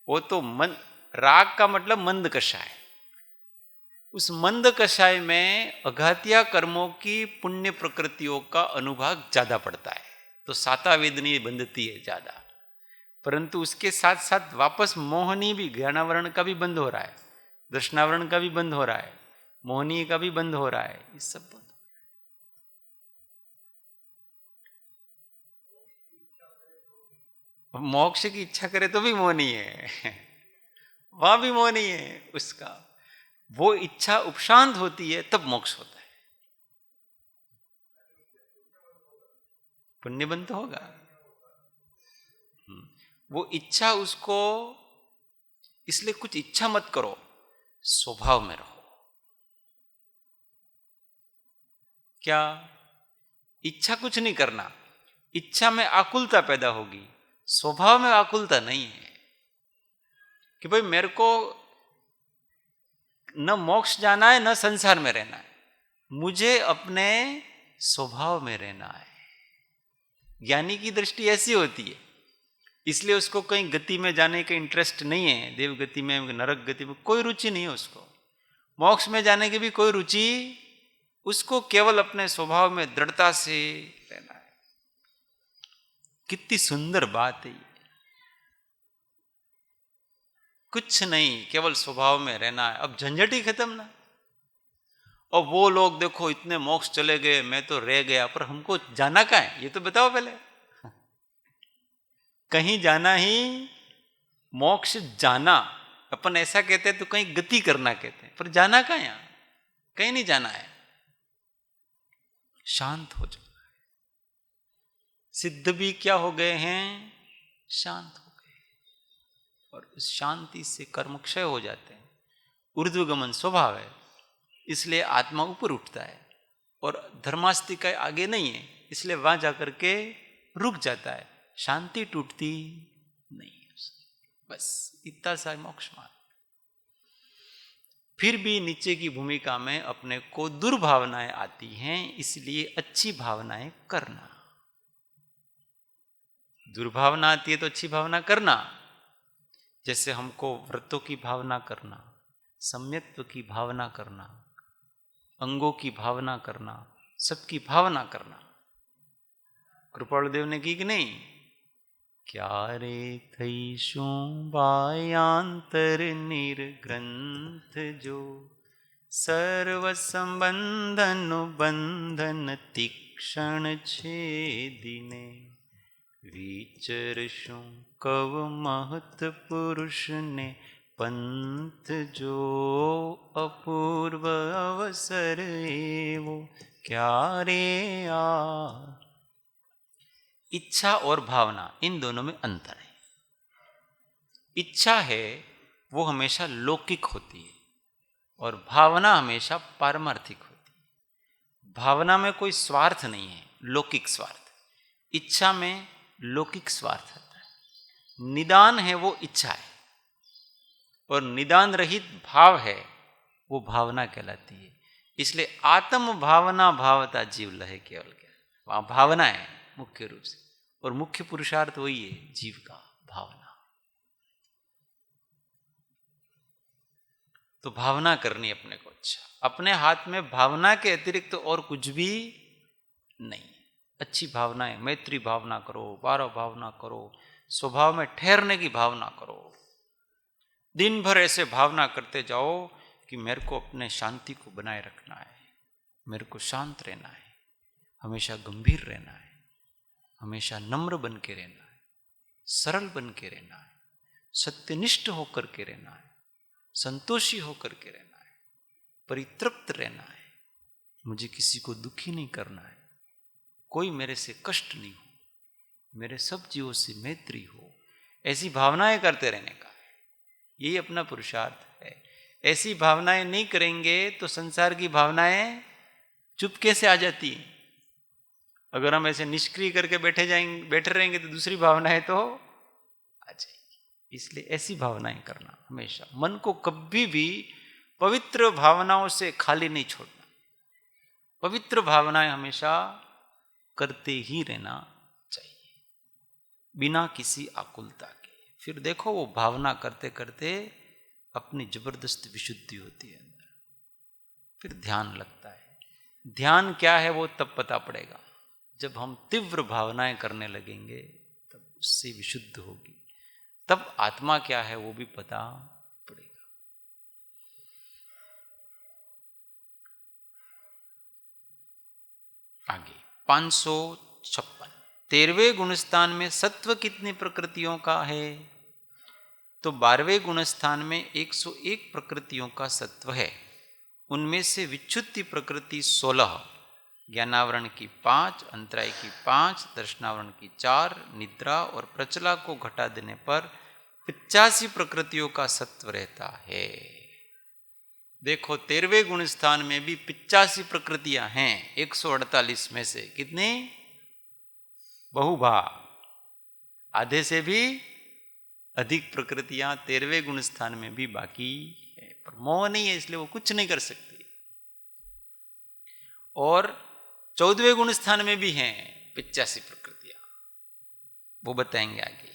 वो तो राग का मतलब मंद कषाय, उस मंद कषाय में अघातिया कर्मों की पुण्य प्रकृतियों का अनुभाग ज्यादा पड़ता है, तो साता वेदनी बंधती है ज्यादा। परंतु उसके साथ साथ वापस मोहनी भी, ज्ञानावरण का भी बंद हो रहा है, दर्शनावरण का भी बंद हो रहा है, मोहनी का भी बंद हो रहा है, ये सब बंद। मोक्ष की इच्छा करे तो भी मोहनी है, वहां भी मोहनी है उसका। वो इच्छा उपशांत होती है तब मोक्ष होता है। पुण्य बंद होगा। वो इच्छा उसको, इसलिए कुछ इच्छा मत करो, स्वभाव में रहो। क्या? इच्छा कुछ नहीं करना, इच्छा में आकुलता पैदा होगी, स्वभाव में आकुलता नहीं है कि भाई मेरे को न मोक्ष जाना है न संसार में रहना है, मुझे अपने स्वभाव में रहना है। ज्ञानी की दृष्टि ऐसी होती है, इसलिए उसको कहीं गति में जाने का इंटरेस्ट नहीं है, देव गति में, नरक गति में कोई रुचि नहीं है उसको, मोक्ष में जाने की भी कोई रुचि, उसको केवल अपने स्वभाव में दृढ़ता से रहना है। कितनी सुंदर बात है ये। कुछ नहीं, केवल स्वभाव में रहना है। अब झंझट ही खत्म ना। और वो लोग देखो इतने मोक्ष चले गए, मैं तो रह गया, पर हमको जाना कहाँ है ये तो बताओ पहले। कहीं जाना ही, मोक्ष जाना अपन ऐसा कहते हैं तो कहीं गति करना कहते हैं, पर जाना कहाँ है? कहीं नहीं जाना है, शांत हो जाओ। सिद्ध भी क्या हो गए हैं? शांत हो गए, और उस शांति से कर्म क्षय हो जाते हैं। ऊर्ध्वगमन स्वभाव है, इसलिए आत्मा ऊपर उठता है, और धर्मास्तिका आगे नहीं है, इसलिए वहां जाकर के रुक जाता है, शांति टूटती नहीं है उसकी। बस इतना सा मोक्ष मार्ग। फिर भी नीचे की भूमिका में अपने को दुर्भावनाएं आती हैं, इसलिए अच्छी भावनाएं करना। दुर्भावना आती है तो अच्छी भावना करना। जैसे हमको व्रतों की भावना करना, सम्यक्त्व की भावना करना, अंगों की भावना करना, सबकी भावना करना, कृपालुदेव ने की कि नहीं? क्या रे थई शू बायांतर निर्ग्रंथ जो सर्व संबंधन बंधन तीक्षण छेदिने विचरशुं कव महत पुरुष ने पंथ जो अपूर्व अवसर एवो क्या रे आ। इच्छा और भावना, इन दोनों में अंतर है। इच्छा है वो हमेशा लौकिक होती है और भावना हमेशा पारमार्थिक होती है। भावना में कोई स्वार्थ नहीं है, लौकिक स्वार्थ। इच्छा में लौकिक स्वार्थ होता है। निदान है वो इच्छा है और निदान रहित भाव है वो भावना कहलाती है। इसलिए आत्म भावना भावता जीव लहे केवल क्या, वहां भावना है मुख्य रूप से, और मुख्य पुरुषार्थ वही है जीव का, भावना। तो भावना करनी अपने को, अच्छा अपने हाथ में भावना के अतिरिक्त तो और कुछ भी नहीं। अच्छी भावनाएं, मैत्री भावना करो, बारह भावना करो, स्वभाव में ठहरने की भावना करो। दिन भर ऐसे भावना करते जाओ कि मेरे को अपने शांति को बनाए रखना है, मेरे को शांत रहना है, हमेशा गंभीर रहना है, हमेशा नम्र बन के रहना है, सरल बन के रहना है, सत्यनिष्ठ होकर के रहना है, संतोषी होकर के रहना है, परितृप्त रहना है, मुझे किसी को दुखी नहीं करना है, कोई मेरे से कष्ट नहीं हो, मेरे सब जीवों से मैत्री हो, ऐसी भावनाएं करते रहने का है। यही अपना पुरुषार्थ है। ऐसी भावनाएं नहीं करेंगे तो संसार की भावनाएं चुपके से आ जाती हैं। अगर हम ऐसे निष्क्रिय करके बैठे रहेंगे तो दूसरी भावनाएं तो आ जाएंगी। इसलिए ऐसी भावनाएं करना, हमेशा मन को कभी भी पवित्र भावनाओं से खाली नहीं छोड़ना। पवित्र भावनाएं हमेशा करते ही रहना चाहिए, बिना किसी आकुलता के। फिर देखो वो भावना करते करते अपनी जबरदस्त विशुद्धि होती है अंदर, फिर ध्यान लगता है। ध्यान क्या है वो तब पता पड़ेगा जब हम तीव्र भावनाएं करने लगेंगे, तब उससे विशुद्ध होगी, तब आत्मा क्या है वो भी पता पड़ेगा। आगे 556, 13वें गुणस्थान में सत्व कितनी प्रकृतियों का है? तो 12वें गुणस्थान में 101 प्रकृतियों का सत्व है। उनमें से विच्छुद्धि प्रकृति 16, ज्ञानावरण की 5, अंतराय की 5, दर्शनावरण की 4, निद्रा और प्रचला को घटा देने पर 85 प्रकृतियों का सत्व रहता है। देखो 13वें गुण स्थान में भी 85 प्रकृतियां हैं 148 में से। कितनी? बहुभा, आधे से भी अधिक प्रकृतियां 13वें गुण स्थान में भी बाकी है, पर मोह नहीं है इसलिए वो कुछ नहीं कर सकती। और 14वें गुण स्थान में भी हैं 85 प्रकृतियां, वो बताएंगे आगे।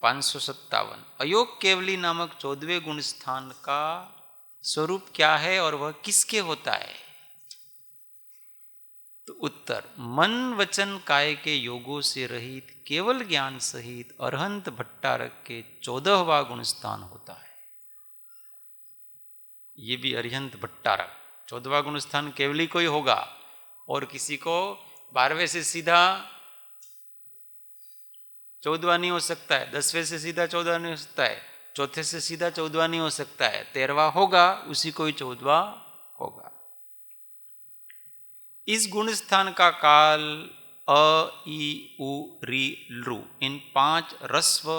557, अयोग केवली नामक 14वें गुण स्थान का स्वरूप क्या है और वह किसके होता है? तो उत्तर, मन वचन काय के योगों से रहित केवल ज्ञान सहित अरहंत भट्टारक के 14वां गुण स्थान होता है। ये भी अरिहंत भट्टारक 14वां गुण स्थान केवली को ही होगा, और किसी को 12वें से सीधा 14वां नहीं हो सकता है, 10वें से सीधा 14वां नहीं हो सकता है, चौथे से सीधा 14वां नहीं हो सकता है, 13वां होगा, उसी को ही 14वां होगा। इस गुण स्थान का काल अ, ई, उ, री, लृ, इन 5 रस्व,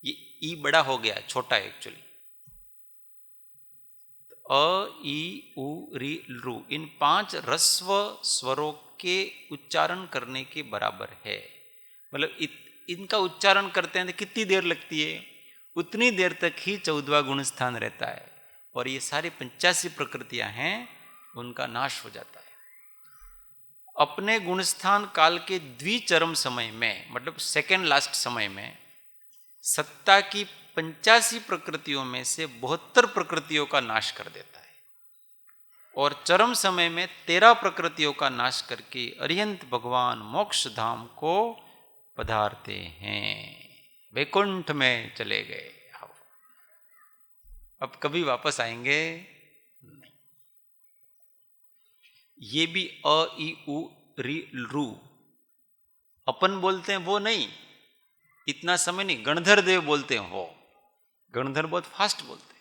ये ई बड़ा हो गया, छोटा एक्चुअली, अ, ई, उ, री, लृ, इन 5 रस्व स्वरों के उच्चारण करने के बराबर है। मतलब इनका उच्चारण करते हैं तो कितनी देर लगती है? उतनी देर तक ही 14वां गुण स्थान रहता है, और ये सारी 85 प्रकृतियां हैं उनका नाश हो जाता है। अपने गुणस्थान काल के द्विचरम समय में, मतलब सेकेंड लास्ट समय में, सत्ता की 85 प्रकृतियों में से 72 प्रकृतियों का नाश कर देता है, और चरम समय में 13 प्रकृतियों का नाश करके अरिहंत भगवान मोक्ष धाम को पधारते हैं, वैकुंठ में चले गए। अब कभी वापस आएंगे नहीं। ये भी अ ई उ री रू अपन बोलते हैं वो नहीं, इतना समय नहीं। गणधर देव बोलते हैं वो, गणधर बहुत फास्ट बोलते हैं।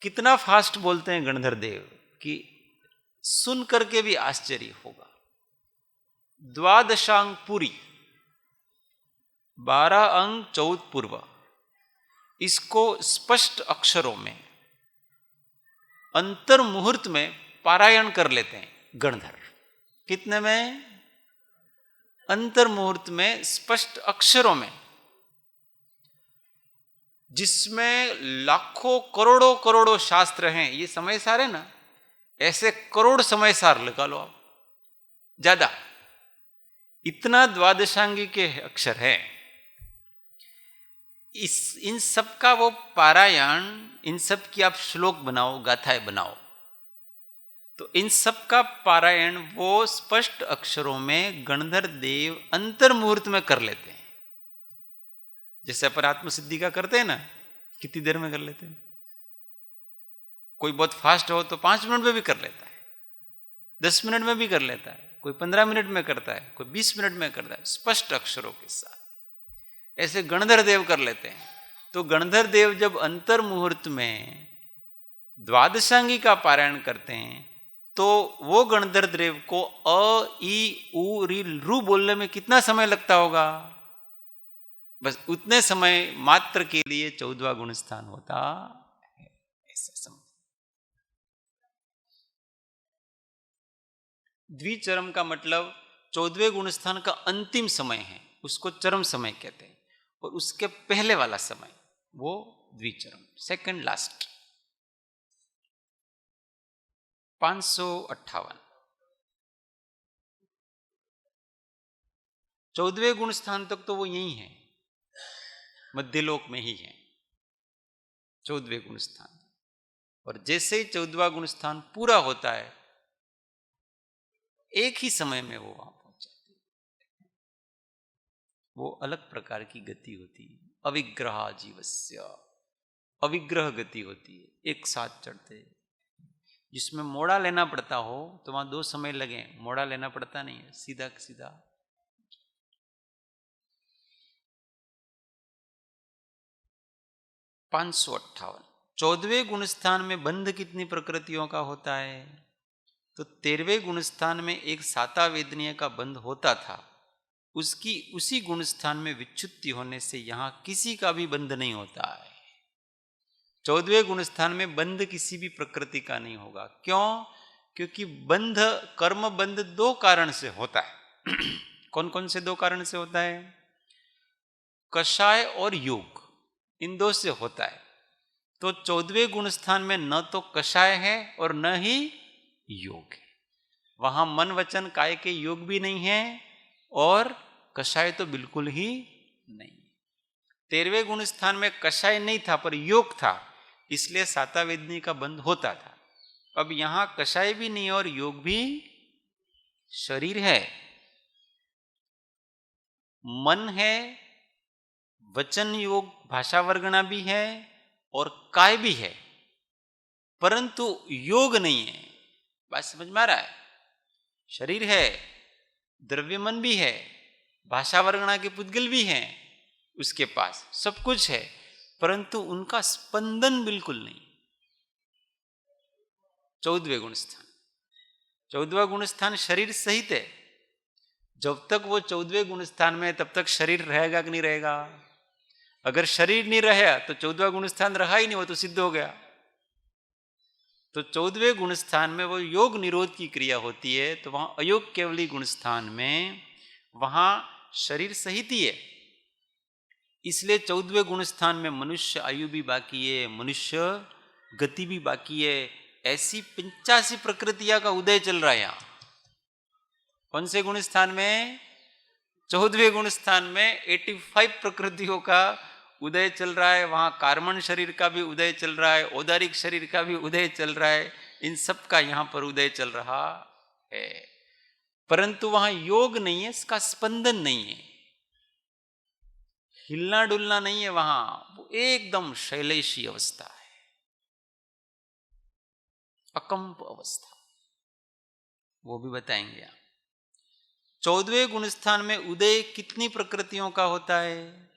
कितना फास्ट बोलते हैं गणधर देव कि सुन करके भी आश्चर्य होगा। द्वादशांग पुरी, 12 अंग 14 पूर्व, इसको स्पष्ट अक्षरों में अंतर मुहूर्त में पारायण कर लेते हैं गणधर। कितने में? अंतर मुहूर्त में स्पष्ट अक्षरों में, जिसमें लाखों करोड़ों करोड़ों शास्त्र हैं। ये समय सार है ना, ऐसे करोड़ समय सार लगा लो आप, ज्यादा। इतना द्वादशांगी के अक्षर है। इन सब का वो पारायण, इन सब की आप श्लोक बनाओ, गाथाएं बनाओ, तो इन सब का पारायण वो स्पष्ट अक्षरों में गणधर देव अंतर मुहूर्त में कर लेते हैं। जैसे अपन आत्मसिद्धि का करते हैं ना, कितनी देर में कर लेते हैं। कोई बहुत फास्ट हो तो 5 मिनट में भी कर लेता है, 10 मिनट में भी कर लेता है, कोई 15 मिनट में करता है, कोई 20 मिनट में करता है, स्पष्ट अक्षरों के साथ। ऐसे गणधर देव कर लेते हैं। तो गणधर देव जब अंतर मुहूर्त में द्वादशांगी का पारायण करते हैं, तो वो गणधर देव को अ ई उ री रू बोलने में कितना समय लगता होगा? बस उतने समय मात्र के लिए 14वां गुण स्थान होता है। ऐसा समझ। द्विचरम का मतलब 14वें गुण स्थान का अंतिम समय है, उसको चरम समय कहते हैं। और उसके पहले वाला समय वो द्विचरम, सेकंड लास्ट। 558 14वें गुण स्थान तक तो वो यही है, मध्यलोक में ही है 14वें गुण स्थान। और जैसे ही 14वां गुण स्थान पूरा होता है, एक ही समय में वो वहां पहुंच जाती है। वो अलग प्रकार की गति होती है, अविग्रह जीवस्य, अविग्रह गति होती है, एक साथ चढ़ते। जिसमें मोड़ा लेना पड़ता हो तो वहां 2 समय लगे, मोड़ा लेना पड़ता नहीं है, सीधा सीधा। (558) 14वें गुण स्थान में बंध कितनी प्रकृतियों का होता है? तो 13वें गुण स्थान में एक साता वेदनीय का बंध होता था, उसकी उसी गुण स्थान में विच्युति होने से यहां किसी का भी बंध नहीं होता है। 14वें गुण स्थान में बंध किसी भी प्रकृति का नहीं होगा। क्यों? क्योंकि बंध, कर्म बंध 2 कारण से होता है। कौन कौन से 2 कारण से होता है? कषाय और योग, इन 2 से होता है। तो 14वें गुण स्थान में न तो कषाय है और न ही योग है। वहां मन वचन काय के योग भी नहीं है और कषाय तो बिल्कुल ही नहीं। 13वें गुण स्थान में कषाय नहीं था पर योग था, इसलिए साता वेदनी का बंध होता था। अब यहां कषाय भी नहीं और योग भी, शरीर है, मन है, वचन योग भाषा वर्गणा भी है और काय भी है, परंतु योग नहीं है। बात समझ में आ रहा है? शरीर है, द्रव्य मन भी है, भाषा वर्गणा के पुद्गल भी हैं उसके पास, सब कुछ है, परंतु उनका स्पंदन बिल्कुल नहीं। 14वें गुण स्थान, 14वां गुण स्थान शरीर सहित है। जब तक वो 14वें गुण स्थान में, तब तक शरीर रहेगा कि नहीं रहेगा? अगर शरीर नहीं रहा तो 14वां गुण स्थान रहा ही नहीं, वो तो सिद्ध हो गया। तो 14वें गुण स्थान में वो योग निरोध की क्रिया होती है, तो वहां अयोग केवली गुण स्थान में वहां शरीर सहित ही है। इसलिए 14वें गुण स्थान में मनुष्य आयु भी बाकी है, मनुष्य गति भी बाकी है। ऐसी 85 प्रकृतियां का उदय चल रहा है यहां। कौन से गुण स्थान में? 14वें गुण स्थान में 85 प्रकृतियों का उदय चल रहा है। वहां कार्मण शरीर का भी उदय चल रहा है, औदारिक शरीर का भी उदय चल रहा है, इन सब का यहां पर उदय चल रहा है, परंतु वहां योग नहीं है, इसका स्पंदन नहीं है, हिलना डुलना नहीं है वहां, वो एकदम शैलेशी अवस्था है, अकंप अवस्था, वो भी बताएंगे आप। 14वें गुणस्थान में उदय कितनी प्रकृतियों का होता है?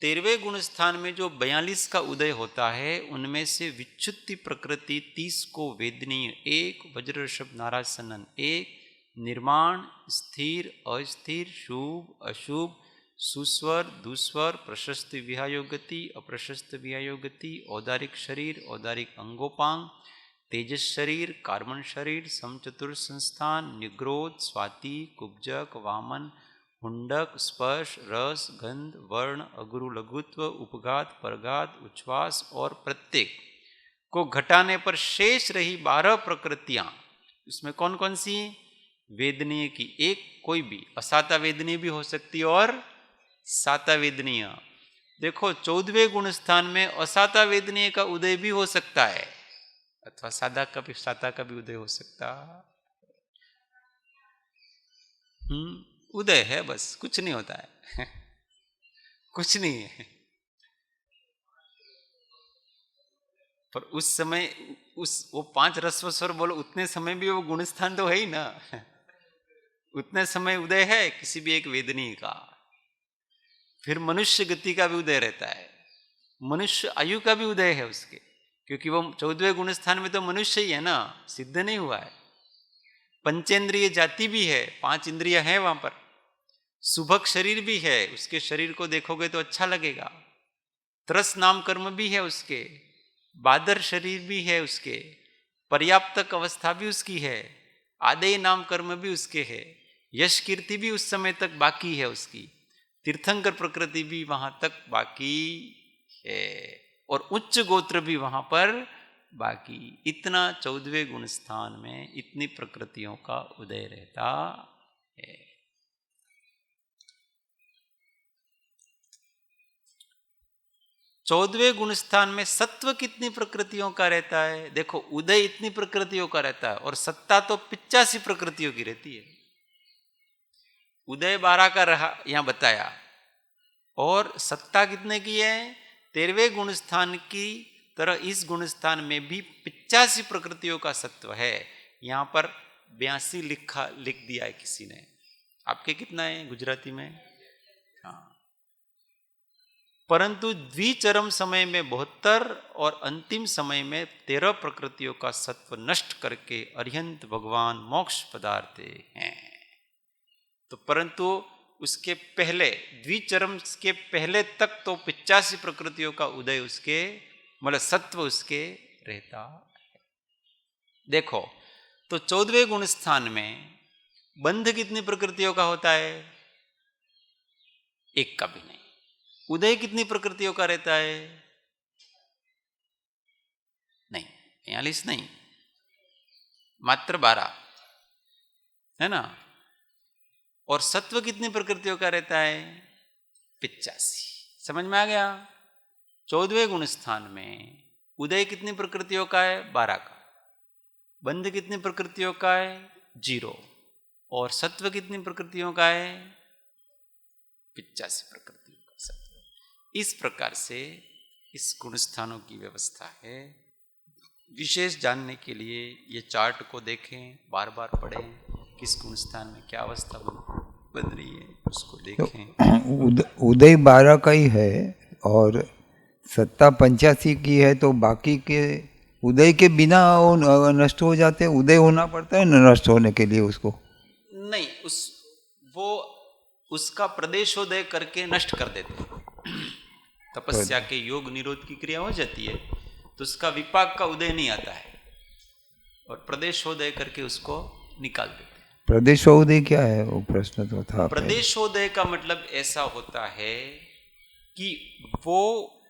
13वें गुणस्थान में जो 42 का उदय होता है उनमें से विच्युति प्रकृति 30 को वेदनीय, 1 वज्र ऋषभ नारासनन, 1 निर्माण, स्थिर अस्थिर, शुभ अशुभ, सुस्वर दुस्वर, प्रशस्त विहायोगति अप्रशस्त विहायोगति, औदारिक शरीर औदारिक अंगोपांग, तेजस शरीर कार्बन शरीर, समचतुर संस्थान, निग्रोध, स्वाति, कुब्जक, वामन, हुंडक, स्पर्श, रस, गंध, वर्ण, अगुरु लघुत्व, उपघात, परघात, उच्छ्वास और प्रत्येक को घटाने पर शेष रही 12 प्रकृतियां, इसमें कौन कौन सी? वेदनीय की एक, कोई भी असाता वेदनीय भी हो सकती है और साता वेदनीय। देखो 14वें गुण स्थान में असाता वेदनीय का उदय भी हो सकता है अथवा साता का भी उदय हो सकता। उदय है, बस कुछ नहीं होता है कुछ नहीं है, पर उस समय वो 5 रस्व स्वर बोलो, उतने समय भी वो गुणस्थान तो है ही ना उतने समय उदय है किसी भी एक वेदनीय का। फिर मनुष्य गति का भी उदय रहता है, मनुष्य आयु का भी उदय है उसके, क्योंकि वो 14वें गुणस्थान में तो मनुष्य ही है ना, सिद्ध नहीं हुआ है। पंचेंद्रिय जाति भी है, 5 इंद्रियां हैं वहां पर, सुभक शरीर भी है, उसके शरीर को देखोगे तो अच्छा लगेगा, त्रस नाम कर्म भी है उसके, बादर शरीर भी है उसके, पर्याप्तक अवस्था भी उसकी है, आदेय नाम कर्म भी उसके है, यश कीर्ति भी उस समय तक बाकी है उसकी, तीर्थंकर प्रकृति भी वहां तक बाकी है, और उच्च गोत्र भी वहां पर बाकी। इतना 14वें गुण स्थान में इतनी प्रकृतियों का उदय रहता है। चौदहवें गुण स्थान में सत्व कितनी प्रकृतियों का रहता है? देखो उदय इतनी प्रकृतियों का रहता है और सत्ता तो 85 प्रकृतियों की रहती है। उदय 12 का रहा यहां बताया, और सत्ता कितने की है? 13वें गुण स्थान की तरह इस गुण स्थान में भी 85 प्रकृतियों का सत्व है। यहां पर 82 लिख दिया है किसी ने, आपके कितना है गुजराती में? हाँ, परंतु द्विचरम समय में 72 और अंतिम समय में 13 प्रकृतियों का सत्व नष्ट करके अरिहंत भगवान मोक्ष पदार्थ हैं। तो परंतु उसके पहले द्विचरम के पहले तक तो 85 प्रकृतियों का उदय उसके मतलब सत्व उसके रहता है। देखो तो 14वें गुण स्थान में बंध कितनी प्रकृतियों का होता है? एक का भी नहीं। उदय कितनी प्रकृतियों का रहता है? नहीं, 42 नहीं, मात्र 12 है ना। और सत्व कितनी प्रकृतियों का रहता है? 85। समझ में आ गया? 14वें गुण स्थान में उदय कितनी प्रकृतियों का है? 12 का। बंध कितनी प्रकृतियों का है? 0। और सत्व कितनी प्रकृतियों का है? 85 प्रकृतियों का सत्व। इस प्रकार से इस गुण स्थानों की व्यवस्था है। विशेष जानने के लिए ये चार्ट को देखें, बार बार पढ़ें, किस गुण स्थान में क्या अवस्था बन रही है उसको देखें। तो उदय 12 का ही है और सत्ता 85 की है, तो बाकी के उदय के बिना वो नष्ट हो जाते हैं। उदय होना पड़ता है न नष्ट होने के लिए उसको? नहीं, वो उसका प्रदेशोदय करके नष्ट कर देते हैं। तपस्या के योग निरोध की क्रिया हो जाती है तो उसका विपाक का उदय नहीं आता है और प्रदेशोदय करके उसको निकाल देते हैं। प्रदेशोदय क्या है? वो प्रश्न तो था। प्रदेशोदय का मतलब ऐसा होता है कि वो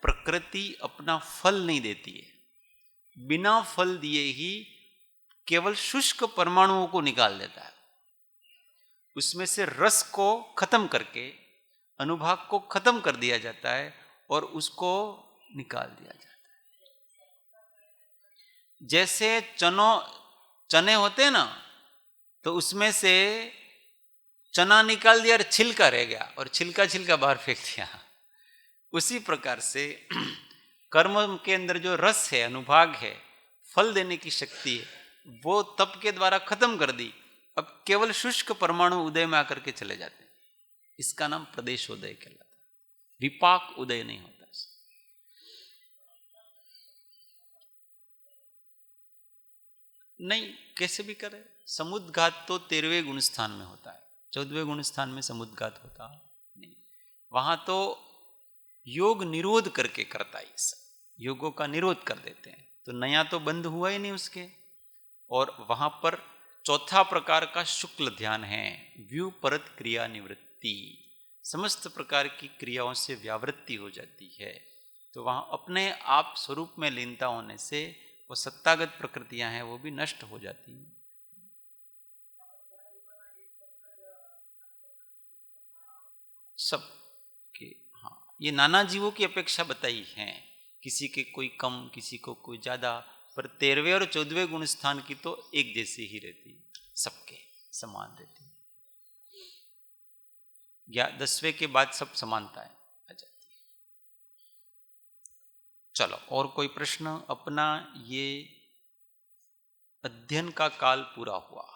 प्रकृति अपना फल नहीं देती है, बिना फल दिए ही केवल शुष्क परमाणुओं को निकाल देता है, उसमें से रस को खत्म करके अनुभाग को खत्म कर दिया जाता है और उसको निकाल दिया जाता है। जैसे चने होते ना, तो उसमें से चना निकाल दिया और छिलका रह गया और छिलका छिलका बाहर फेंक दिया। उसी प्रकार से कर्म के अंदर जो रस है, अनुभाग है, फल देने की शक्ति है, वो तप के द्वारा खत्म कर दी। अब केवल शुष्क परमाणु उदय में आकर के चले जाते हैं। इसका नाम प्रदेशोदय कहलाता है, विपाक उदय नहीं होता। नहीं, कैसे भी करे। समुद्घात तो 13वें गुण स्थान में होता है, 14वें गुण स्थान में समुद्घात होता नहीं। वहां तो योग निरोध करके करता है, सब योगों का निरोध कर देते हैं, तो नया तो बंद हुआ ही नहीं उसके। और वहां पर चौथा प्रकार का शुक्ल ध्यान है, व्यू परत क्रिया निवृत्ति। समस्त प्रकार की क्रियाओं से व्यावृत्ति हो जाती है। तो वहां अपने आप स्वरूप में लीनता होने से वो सत्तागत प्रकृतियां हैं वो भी नष्ट हो जाती हैं। सब के, हाँ, ये नाना जीवों की अपेक्षा बताई है, किसी के कोई कम, किसी को कोई ज्यादा, पर 13वें और 14वें गुण स्थान की तो एक जैसी ही रहती, सबके समान रहती। 10वें के बाद सब समानता है आ जाती। चलो, और कोई प्रश्न? अपना ये अध्ययन का काल पूरा हुआ,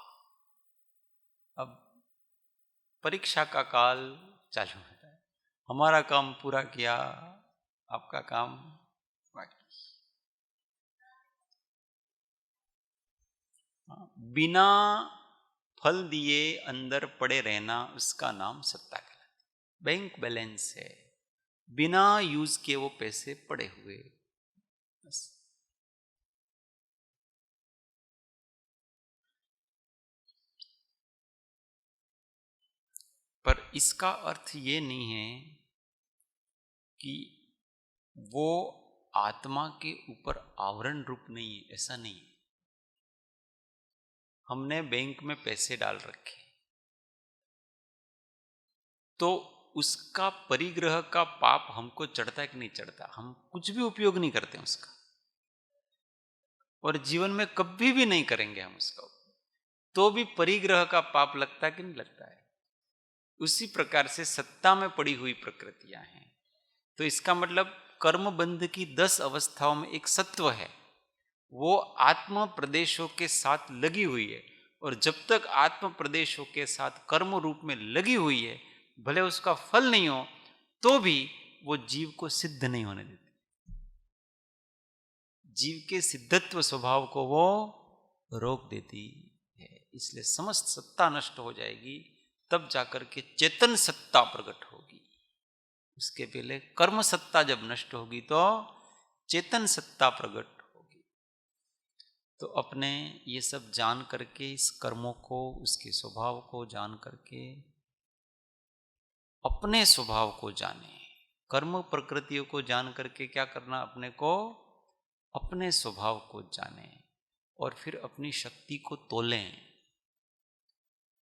अब परीक्षा का काल चालू होता है। हमारा काम पूरा किया, आपका काम बाकी। बिना फल दिए अंदर पड़े रहना, उसका नाम सत्ता कहलाता है। बैंक बैलेंस है, बिना यूज किए वो पैसे पड़े हुए, बस। पर इसका अर्थ ये नहीं है कि वो आत्मा के ऊपर आवरण रूप नहीं है, ऐसा नहीं है। हमने बैंक में पैसे डाल रखे, तो उसका परिग्रह का पाप हमको चढ़ता है कि नहीं चढ़ता? हम कुछ भी उपयोग नहीं करते उसका, और जीवन में कभी भी नहीं करेंगे हम उसका, तो भी परिग्रह का पाप लगता है कि नहीं लगता है? उसी प्रकार से सत्ता में पड़ी हुई प्रकृतियां हैं। तो इसका मतलब कर्म बंध की 10 अवस्थाओं में एक सत्व है, वो आत्म प्रदेशों के साथ लगी हुई है। और जब तक आत्म प्रदेशों के साथ कर्म रूप में लगी हुई है, भले उसका फल नहीं हो तो भी वो जीव को सिद्ध नहीं होने देती। जीव के सिद्धत्व स्वभाव को वो रोक देती है। इसलिए समस्त सत्ता नष्ट हो जाएगी, तब जाकर के चेतन सत्ता प्रकट होगी। उसके पहले कर्म सत्ता जब नष्ट होगी तो चेतन सत्ता प्रकट होगी। तो अपने ये सब जान करके, इस कर्मों को, उसके स्वभाव को जान करके अपने स्वभाव को जाने। कर्म प्रकृतियों को जान करके क्या करना? अपने को, अपने स्वभाव को जाने और फिर अपनी शक्ति को तोलें।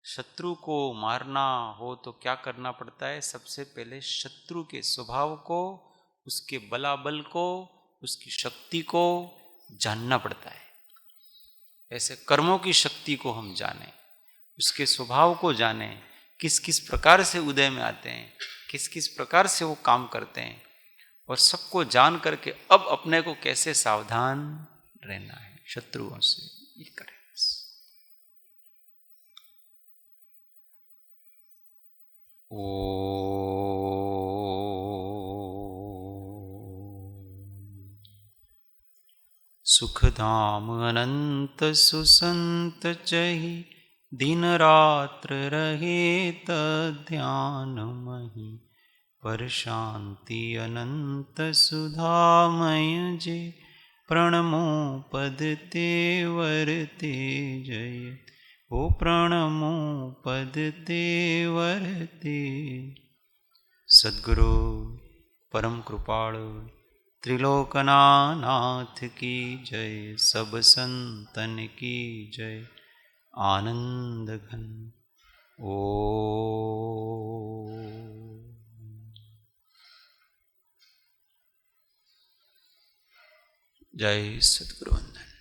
शत्रु को मारना हो तो क्या करना पड़ता है? सबसे पहले शत्रु के स्वभाव को, उसके बलाबल को, उसकी शक्ति को जानना पड़ता है। ऐसे कर्मों की शक्ति को हम जानें, उसके स्वभाव को जानें, किस किस प्रकार से उदय में आते हैं, किस किस प्रकार से वो काम करते हैं, और सबको जान करके अब अपने को कैसे सावधान रहना है शत्रुओं से, ये करें। ओ सुखधाम अनंत सुसंत चहि, दिन रात्र रहे तध्यान मही। पर शांति अनंत सुधामय जे, प्रणमो पद तेवर ते जय। ओ प्रणमो पद तेवर ते। सद्गुरु परम कृपाळु त्रिलोकनाथ की जय, सब संतन की जय। आनंद घन ओ जय सद्गुरु वंदन।